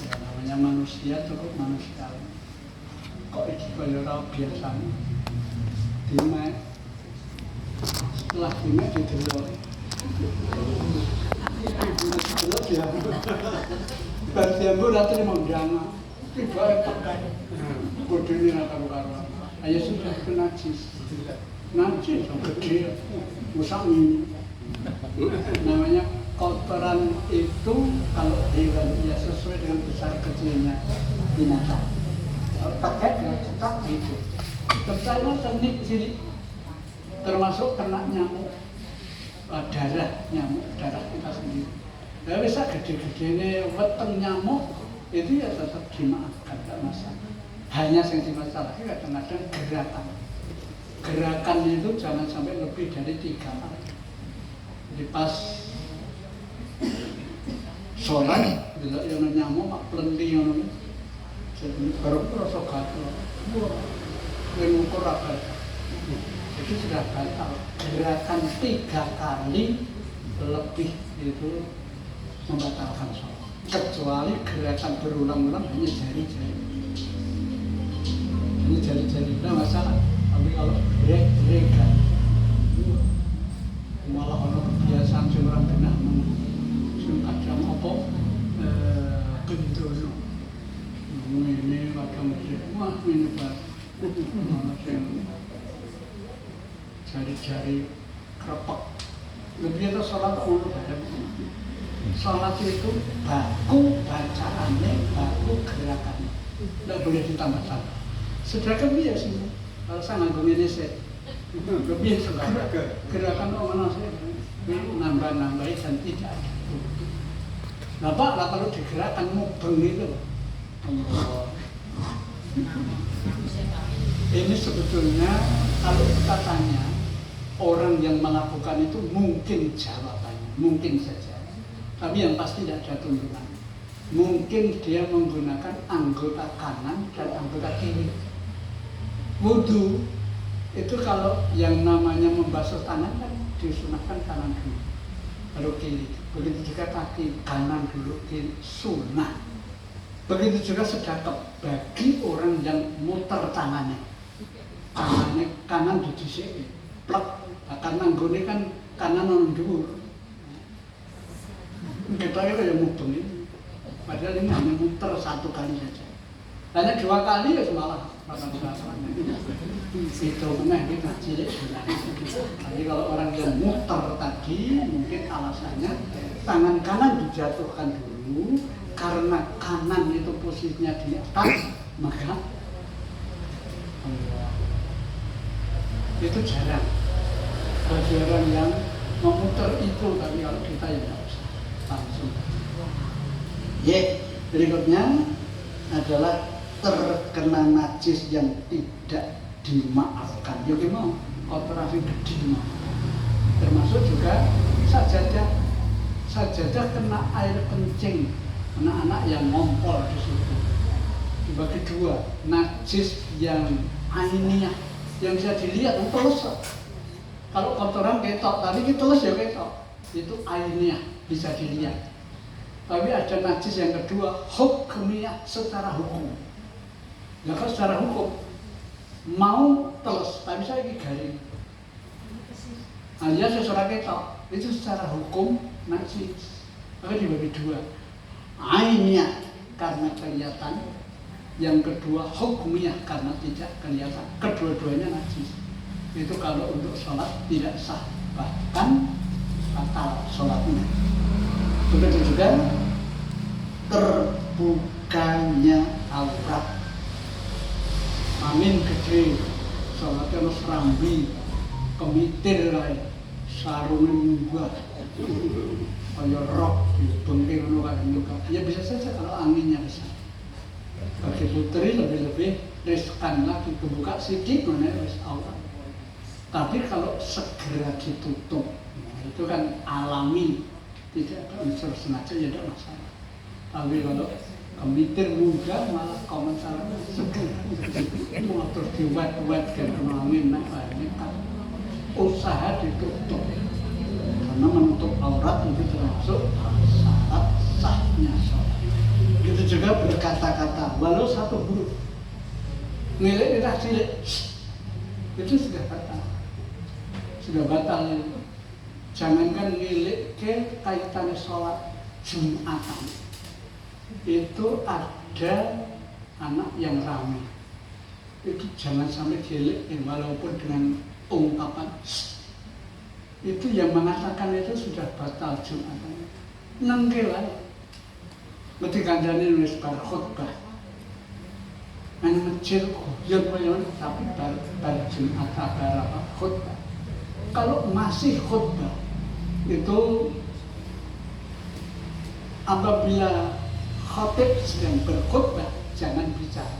Ya, namanya manusia cukup manusiawi. Kok iki kaya ora biasane? Dimek. Setelah dimek didelok. Delok ya. Bagian bu datang mau jangan. Tiba tekan. Kodene ra karo-karo. Ayo sudah itu najis. Najis gede. Musak ini. Namanya kotoran itu kalau hewan ya sesuai dengan besar kecilnya binatang. Pakai dengan cetak itu. Pertama teknik ciri termasuk kena nyamuk, darah nyamuk, darah kita sendiri. Ya bisa gede-gede weteng nyamuk itu ya tetap dimaafkan, tidak masalah. Hanya yang dimasalahkan kadang-kadang gerakan. Gerakan itu jangan sampai lebih dari 3 kali. Jadi pas sholat, bila yang nyamuk mak pelenti yang jadi baru rasa gatel. Yang ukur apa? Itu sudah batal. Gerakan 3 kali lebih itu membatalkan sholat. Kecuali gerakan berulang-ulang hanya jari-jari. Hanya jari-jari, tidak masalah. Tapi kalau gerak-gerakan, malah orang kebiasaan orang kena kadang apa gendolo. Ini kadang wah ini Pak. Jari-jari kerepek. Lebih itu sholat ulu. Sholat itu baku bacaannya, baku gerakannya. Tidak boleh ditambah-tambah. Sedangkan biasa sih. Kalau saya nganggung ini saya lebih sekarang gerakan orang saya nambah-nambahin dan tidak ada. Nah Pak, lah kalau digerakkan mubeng itu, ini sebetulnya kalau kita tanya orang yang melakukan itu mungkin jawabannya, mungkin saja. Tapi yang pasti tidak ada tuntunan. Mungkin dia menggunakan anggota kanan dan anggota kiri. Wudhu itu kalau yang namanya membasuh tangan kan disunahkan kanan dulu, lalu kiri. Begitu juga kaki kanan dulu, kiri, sunnah. Begitu juga sedekap bagi orang yang muter tangannya. Tangannya kanan didisik, plek. Karena nggone kan kanan nang dhuwur. Kita itu yang mubeng ini. Padahal ini hanya muter 1 kali saja. Hanya 2 kali ya semalah. Itu meneh kita cilik. Jadi kalau orang yang muter tadi mungkin alasannya tangan kanan dijatuhkan dulu karena kanan itu posisinya di atas, maka itu jarang. Bagi orang yang memutar itu, tapi kalau kita ya nggak usah langsung. Berikutnya adalah terkena najis yang tidak dimaafkan. Ya gimana? Kotor api gede, termasuk juga sajadah kena air kencing, anak-anak yang ngompol di situ. Dibagi dua, najis yang ainiyah, yang bisa dilihat, telus. Kalau kotoran ketok, tadi kita telus ya ketok, itu ainiyah, bisa dilihat. Tapi ada najis yang kedua, hukmiyah, secara hukum. Ya kalau secara hukum, mau telus, tapi saya ini garing. Alias secara ketok, itu secara hukum najis. Maka dibagi dua, ainiyah karena kelihatan, yang kedua hukmiyah karena tidak kelihatan. Kedua-duanya najis. Itu kalau untuk sholat tidak sah, bahkan batal sholatnya. Begitu juga terbukanya aurat. Amin gede, sholatnya harus rambi, kemitir lah, sarungnya munggah, kayak rok, bengking ya bisa saja kalau anginnya bisa. Bagi putri lebih riskan lagi, kebuka sedikit mana wis aurat. Tapi kalau segera ditutup, itu kan alami, tidak ada unsur sengaja, ya tidak masalah. Tapi kalau kemitir muda malah komentar segera itu terus diwat-wat ke angin, nah ini kan usaha ditutup, karena menutup aurat itu termasuk syarat sahnya sholat. Itu juga berkata-kata walau satu huruf, ngilik kita cilik, itu sudah batal itu. Jangankan ngilik ke kaitannya sholat Jumatan, itu ada anak yang ramai, itu jangan sampai ngilik walaupun dengan ungkapan itu yang mengatakan itu sudah batal Jumatan. Nengkelah mesti kandhane wis bar khutbah. Nang masjid guyon-guyon tapi bar Jumat bar khutbah. Kalau masih khutbah itu apabila khatib sedang berkhutbah jangan bicara.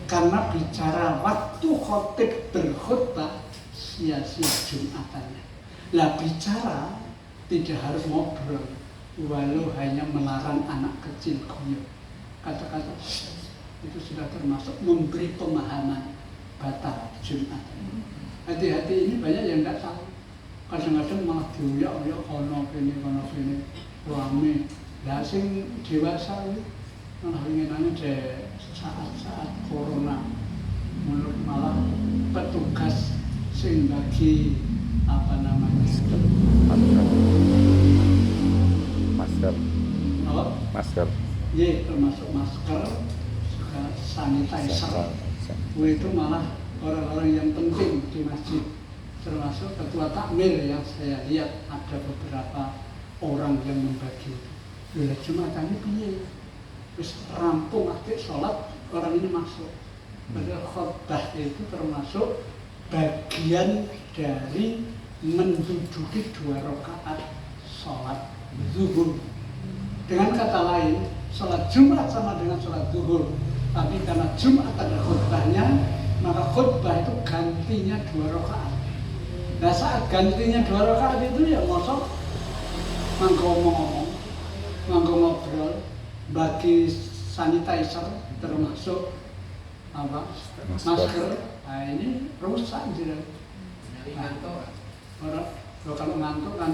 Karena bicara waktu khatib berkhutbah sia-sia Jumatannya. Lah bicara tidak harus ngobrol, walau hanya melarang anak kecil guyon. Kata-kata itu sudah termasuk memberi pemahaman batal Jumatan. Hati-hati, ini banyak yang tidak tahu. Kadang-kadang malah diuyak-uyak kono kene rame. Lah sing dewasa iki malah inginane saat corona menurut malah petugas sing bagi apa namanya masker. Iya, termasuk masker, juga sanitizer. Itu malah orang-orang yang penting di masjid, termasuk ketua takmir yang saya lihat ada beberapa orang yang membagi. Ya Jumatannya piye? Wis rampung akhir sholat orang ini masuk. Padahal khutbah itu termasuk bagian dari menduduki 2 rakaat sholat zuhur. Dengan kata lain, sholat Jumat sama dengan sholat zuhur. Tapi karena Jumat ada khutbahnya, maka khutbah itu gantinya 2 rakaat. Nah saat gantinya 2 rakaat itu ya mosok mangko ngomong, mangko ngobrol, bagi sanitizer termasuk apa masker. Nah ini rusak gitu. Orang kalau ngantuk kan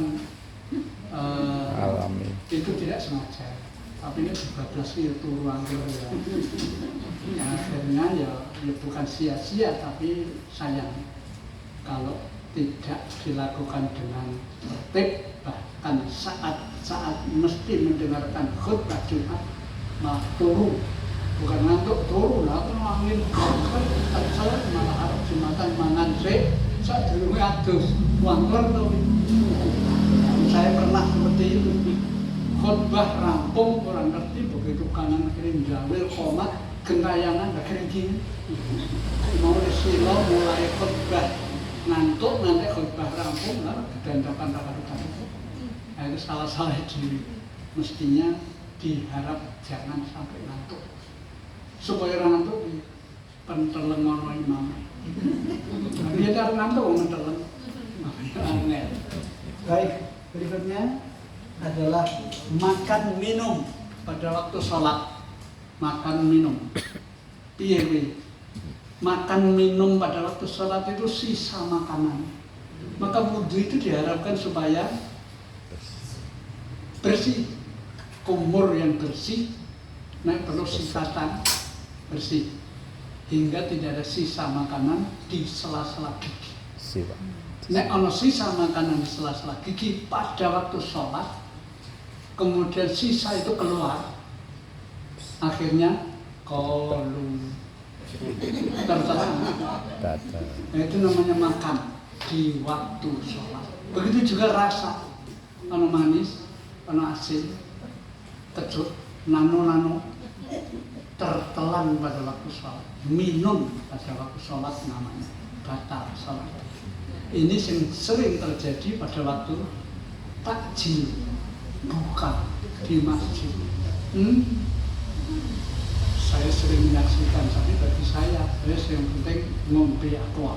alami. Itu tidak sengaja. Tapi ini dibatasi itu ruang ya. Akhirnya ya bukan sia-sia tapi sayang kalau tidak dilakukan dengan tertib, bahkan saat mesti mendengarkan khutbah Jumat malah turu, bukan ngantuk turu lah, kan angin kan saya malah harap Jumatan mangan saat dulu adus wangler tuh. Saya pernah seperti itu. Khutbah rampung, orang ngerti begitu kanan kiri jawil komat gentayangan gak kering gini. Mau disilo mulai khutbah ngantuk nanti khutbah rampung lah dandakan rakan-rakan. Nah, itu salah-salah diri. Mestinya diharap jangan sampai ngantuk. Supaya orang ngantuk di penteleng orang imam. Dia cara ngantuk penteleng. Aneh. Baik, berikutnya adalah makan minum pada waktu sholat. Makan minum. Piye. Makan minum pada waktu sholat itu sisa makanan. Maka wudhu itu diharapkan supaya bersih, kumur yang bersih, naik perlu sifatan bersih, hingga tidak ada sisa makanan di sela-sela gigi. Nek ono sisa makanan di sela-sela gigi pada waktu sholat, kemudian sisa itu keluar, akhirnya kolum tertelan. Nah, itu namanya makan di waktu sholat. Begitu juga rasa, ono manis, ono asin, kecut, nano tertelan pada waktu sholat. Minum pada waktu sholat namanya batal sholat. Ini sering terjadi pada waktu takjil, buka di masjid. Saya sering menyaksikan, tapi bagi saya yang penting ngombe aqua,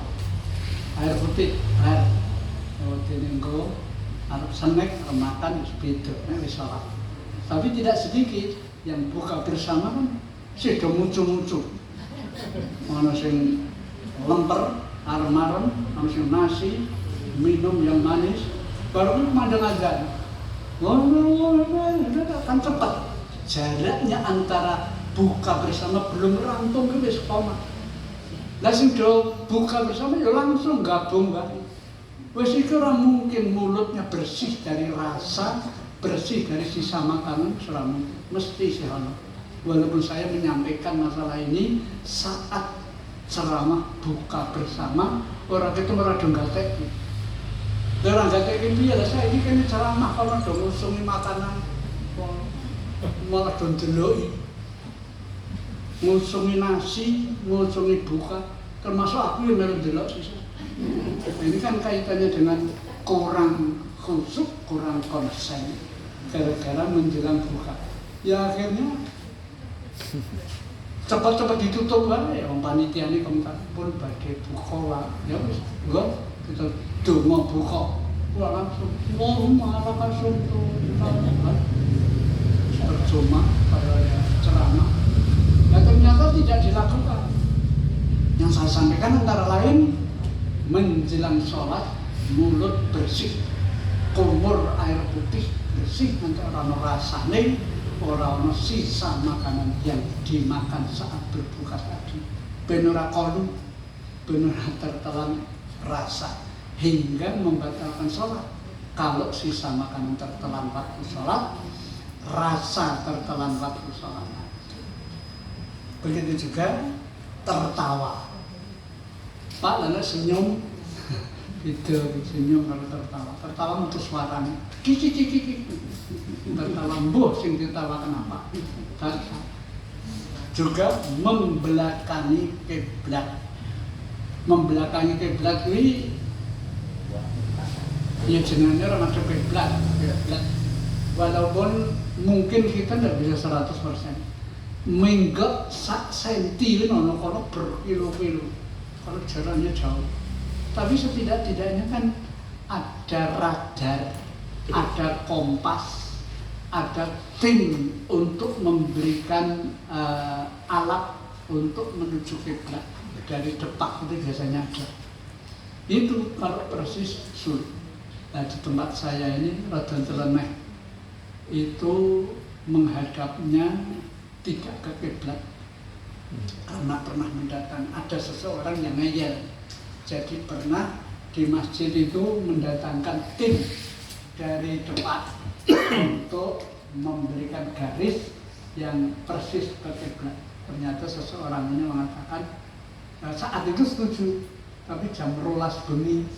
air putih, air. Kalau dinenggo, harus snack, makan, beda, wis sholat. Tapi tidak sedikit yang buka bersama kan, sudah muncul. Mana sing lemper, arem-arem, mana sing nasi, minum yang manis, baru memandang azan. Kan cepat. Jaraknya antara buka bersama belum rampung ke wis koma. Lah sing do buka bersama ya langsung gabung bae. Wis iki ora mungkin mulutnya bersih dari rasa, bersih dari sisa makanan, selama mesti sih ono. Walaupun saya menyampaikan masalah ini saat ceramah buka bersama, orang itu meradu gatek. Orang gatek ini ya saya ini kan ceramah kalau do ngusungi makanan malah do ndeloki. Ngusungi nasi, ngusungi buka, termasuk aku yang melu delok sisa. Ini kan kaitannya dengan kurang khusyuk, kurang konsen, gara-gara menjelang buka. Ya akhirnya cepat-cepat ditutup kan ya, panitia ini komentar pun badai buka lah. Ya wis, enggak kita donga buka, wah langsung, malah langsung percuma pada ceramah. Nah, ternyata tidak dilakukan. Yang saya sampaikan antara lain menjelang sholat mulut bersih, kumur air putih bersih, nanti orang rasane, orang sisa makanan yang dimakan saat berbuka tadi. Benora kolu, benora tertelan rasa hingga membatalkan sholat. Kalau sisa makanan tertelan waktu sholat, rasa tertelan waktu sholat. Begitu juga tertawa. Pak lalu senyum, itu senyum kalau tertawa. Tertawa untuk suaranya, kiki. Tertawa mbuh sing ditawa kenapa? Juga membelakangi kiblat. Membelakangi kiblat ini, ya jenenge ora ada kiblat. Walaupun mungkin kita tidak bisa 100%. Minggat sak senti ono kono berkilo-kilo kalau jaraknya jauh. Tapi setidak-tidaknya kan ada radar, ada kompas, ada tim untuk memberikan alat untuk menuju kiblat. Dari depak itu biasanya ada. Itu kalau persis sulit. Nah, di tempat saya ini rada teleneh itu menghadapnya tidak ke kiblat, karena pernah mendatang ada seseorang yang ngeyel. Jadi pernah di masjid itu mendatangkan tim dari depan untuk memberikan garis yang persis ke kiblat. Ternyata seseorang ini mengatakan saat itu setuju, tapi jam 12 bengi,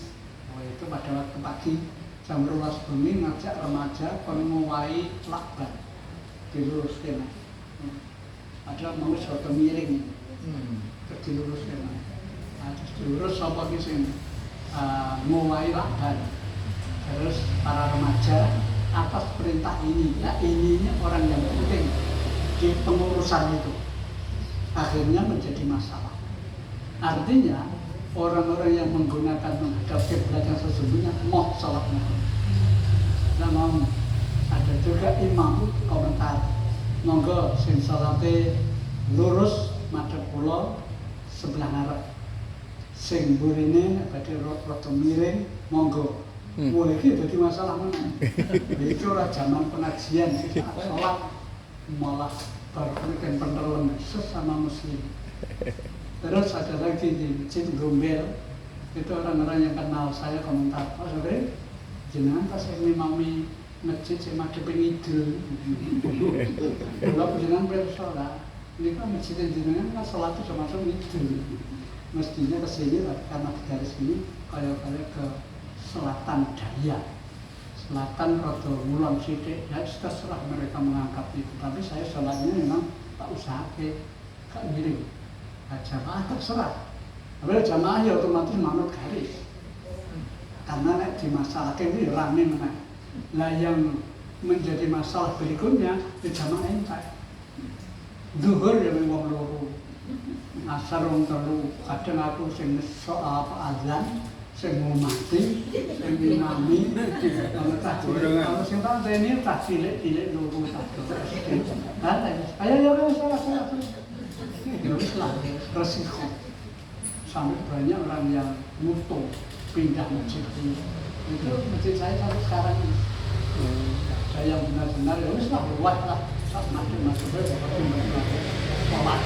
itu pada waktu pagi, jam 12 bengi ngajak remaja kon ngowahi lakban diluruskan. Ada mau soto miring, diluruskan. Terus dilurus sapa ki sing mulai lakban. Terus para remaja atas perintah ini, ya ini orang yang penting di pengurusan itu, akhirnya menjadi masalah. Artinya orang-orang yang menggunakan menghadap kiblat yang sesungguhnya mau sholat mohon. Nah mau ada juga imam komentar, monggo sing salate lurus madhep kula sebelah ngarep, sing burine badhe rada miring monggo. Wah iki dadi masalah meneh. Iki ora zaman pengajian, salat malah berpikir penterlen sesama muslim. Terus ada lagi di Masjid Gombel, itu orang-orang yang kenal saya komentar, "Pak Sore, jenengan pas ngimami masjid sing madhep ngidul." Kalau jenengan pirsa lah, ini kan masjid jenengan kan salat itu termasuk ngidul. Mestinya ke sini lah, karena di garis ini kayak ke selatan daya, selatan rada ngulon sithik, ya terserah mereka menganggap itu. Tapi saya sholatnya memang tak usahake, gak miring. Jamaah terserah. Tapi jamaah ya otomatis manut garis. Karena nek dimasalahke ini rame meneh. Lah yang menjadi masalah berikutnya di jamaah entek. Zuhur ya wong loro. Asar wong telu, kadang aku sing azan sing ngomati, sing imami, kalau sing tak ini tak cilik-cilik loro satu. Ayo salah. Ya wis lah, resiko. Sampai banyak orang yang mutu pindah masjid ini. Itu masjid saya sampai sekarang ini. Saya yang benar-benar ya wis lah, luas lah. Masuk sholat.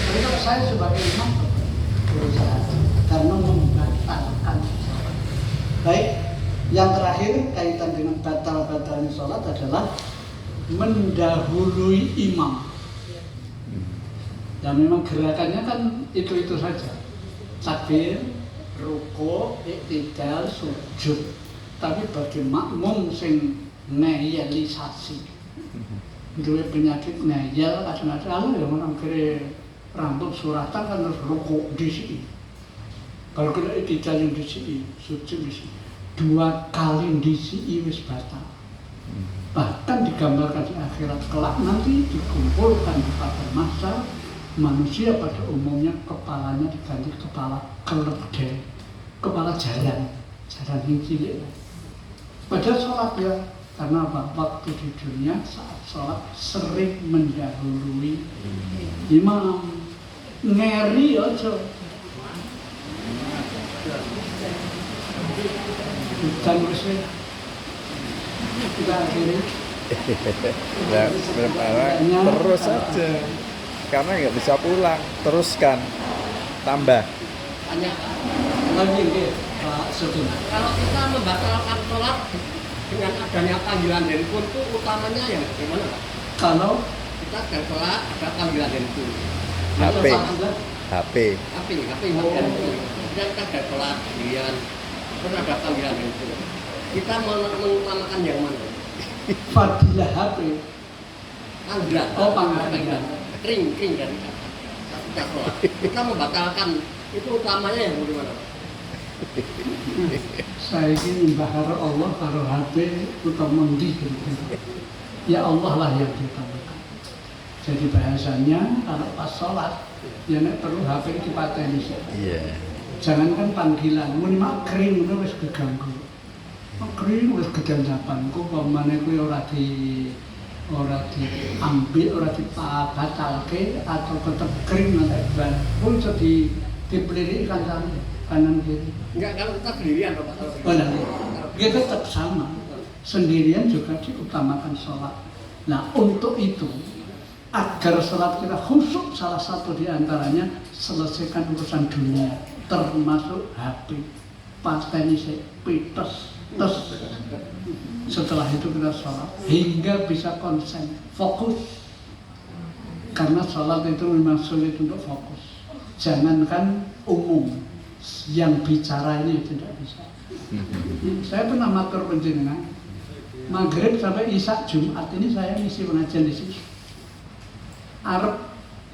Tapi kalau saya sebagai imam berusaha karena membatalkan sholat. Baik, yang terakhir kaitan dengan batal-batalnya sholat adalah mendahului imam. Ya memang gerakannya kan itu saja. Takbir, rukuk, iktidal, sujud. Tapi bagi makmum sing ngeyelisasi, duwe penyakit ngeyel, kadang-kadang ya orang kira rambut suratan kan harus rukuk di sini. Kalau kena iktidal yang di sini, sujud di sini. 2 kali di sini wis batal. Bahkan digambarkan di akhirat kelak nanti dikumpulkan kepada masa manusia pada umumnya kepalanya diganti kepala keledai, kepala jalan yang cilik. Padahal sholat ya, karena apa? Waktu di dunia saat sholat sering mendahului imam. Ngeri aja. Bukan mesti kita akhiri. Ya, terus saja. Karena nggak bisa pulang, teruskan, tambah. Hanya Lagi Pak Sugeng. kalau kita membatalkan sholat dengan adanya panggilan handphone itu utamanya yang gimana Pak? Kalau Kita ada sholat, ada panggilan handphone. HP. HP panggilan handphone. Kemudian kita ada sholat sendirian, terus ada panggilan handphone. Kita mengutamakan yang mana? fadilah HP. Panggilan. Oh, panggilan. Kring dari kita sholat. Kita membatalkan itu utamanya yang bagaimana Pak? Saya ingin bahar Allah karo HP utama ndi ya Allah lah yang diutamakan. Jadi bahasanya kalau pas sholat ya nek perlu HP dipateni sih. Iya. Jangankan panggilan, mun mak kring ngono wis keganggu. Kring wis kejanjapan ku pamane kuwi ora diambil, ora dibatalke atau tetap kering nanti ban. Pun jadi dipeliri kanan kiri. Enggak, kalau kita sendirian Pak. Oh, dia tetap sama. Sendirian juga diutamakan sholat. Nah untuk itu agar sholat kita khusyuk, salah satu diantaranya selesaikan urusan dunia, termasuk HP, pateni pites, tes. Setelah itu kita sholat hingga bisa konsen, fokus. Karena sholat itu memang sulit untuk fokus. Jangankan umum, yang bicara ini tidak bisa. Saya pernah matur penjenengan, maghrib sampai isya Jumat ini saya ngisi pengajian di sini. Arab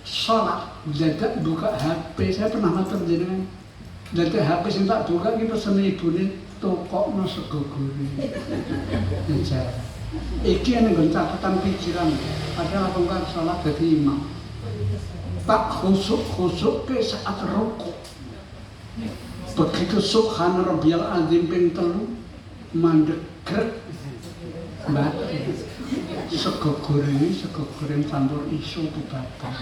sholat, jaga buka HP, saya pernah matur penjenengan. Dadi HP sing tak buka iki pesen ibune tokokno sego goreng. Njar. Iki ana nggon catatan pikiran. Padahal aku kan salat dadi imam. Tak khusuk ke saat rukuk. Begitu subhana rabbiyal azim ping 3 mandek grek mati. Sego goreng campur iso bubatan.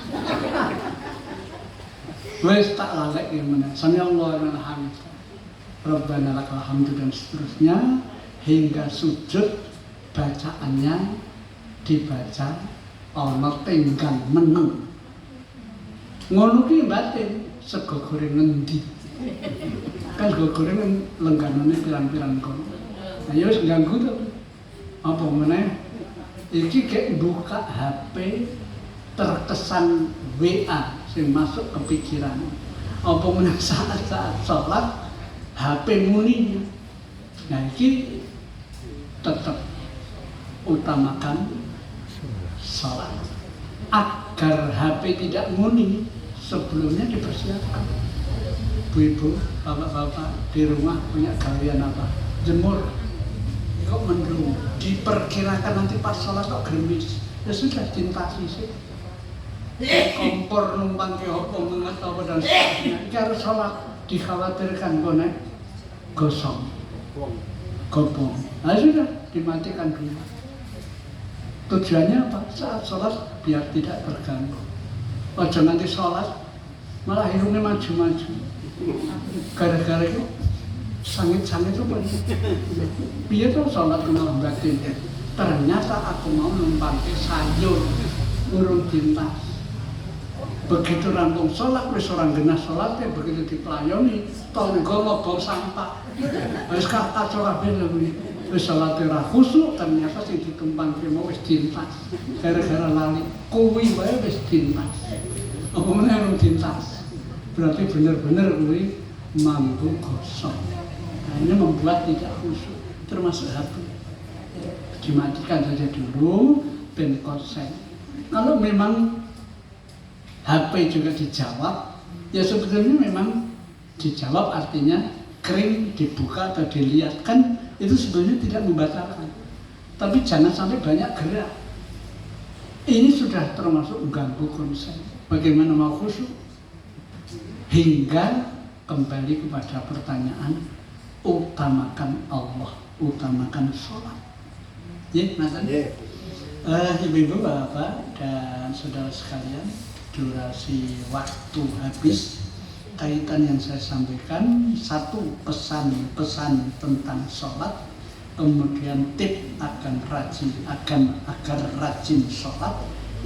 Wes tak lalek gimana? Sami Allah wa hamd. Rabbana lakal hamdu dan seterusnya hingga sujud bacaannya dibaca ana tenggang meneng. Ngono ki batin sego goreng ngendi? Kan sego goreng lengganane pirang-pirang kon. Nah ya wis ganggu to. Apa meneh? Iki kayak buka HP terkesan WA sing masuk ke pikiran. Apa meneh saat-saat sholat HP muni. Nah iki tetap utamakan sholat. Agar HP tidak muni sebelumnya dipersiapkan. Bu-ibu, bapak-bapak di rumah punya gawean apa? Jemur. Kok mendung, diperkirakan nanti pas sholat kok gerimis. Ya sudah dintasi sih. Kompor numpang ke opo menget apa dan sebagainya. Ini harus sholat dikhawatirkan konek gosong, gobong. Nah sudah dimatikan dulu. Tujuannya apa? Saat sholat biar tidak terganggu. Ojo nanti sholat malah hidungnya maju-maju. Gara-gara itu sangit-sangit itu biar tuh sholat malah batin. Ternyata aku mau numpang sayur urung dintas. Begitu rampung sholat, wis orang genah sholatnya, begitu dipelayoni, tonggo ngobong sampah. Wis kacau kabeh lho kuwi. Wis sholatnya ra khusuk, ternyata sing ditumpangke mau wis dintas. Gara-gara lali, kuwi wae wis dintas. Apa meneh urung dintas. Berarti bener-bener kuwi mampu gosong. Nah, ini membuat tidak khusuk, termasuk HP. Dimatikan saja dulu, ben konsen. Kalau memang HP juga dijawab, ya sebetulnya memang dijawab artinya kering, dibuka atau dilihat, kan itu sebenarnya tidak membatalkan. Tapi jangan sampai banyak gerak. Ini sudah termasuk mengganggu konsen. Bagaimana mau khusyuk? Hingga kembali kepada pertanyaan, utamakan Allah, utamakan sholat. Ya, Nathan? Ibu-ibu, bapak, dan saudara sekalian, durasi waktu habis. Kaitan yang saya sampaikan, satu pesan-pesan tentang sholat, kemudian tip agar rajin sholat,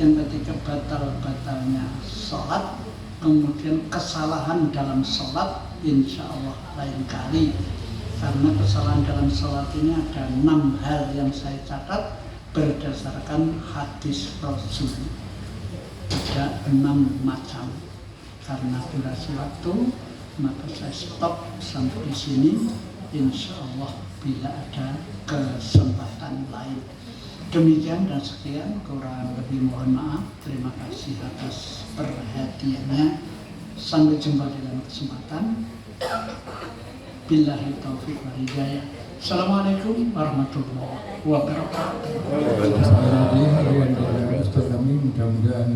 yang ketiga batal-batalnya sholat, kemudian kesalahan dalam sholat, insya Allah lain kali. Karena kesalahan dalam sholat ini ada 6 hal yang saya catat berdasarkan hadis Rasul. Ada 6 macam. Karena durasi waktu, maka saya stop sampai di sini. Insya Allah bila ada kesempatan lain. Demikian dan sekian, kurang lebih mohon maaf. Terima kasih atas perhatiannya. Sampai jumpa di dalam kesempatan. Billahi taufiq wal hidayah. Assalamualaikum warahmatullahi wabarakatuh. Waalaikumsalam warahmatullahi wabarakatuh. Mudah-mudahan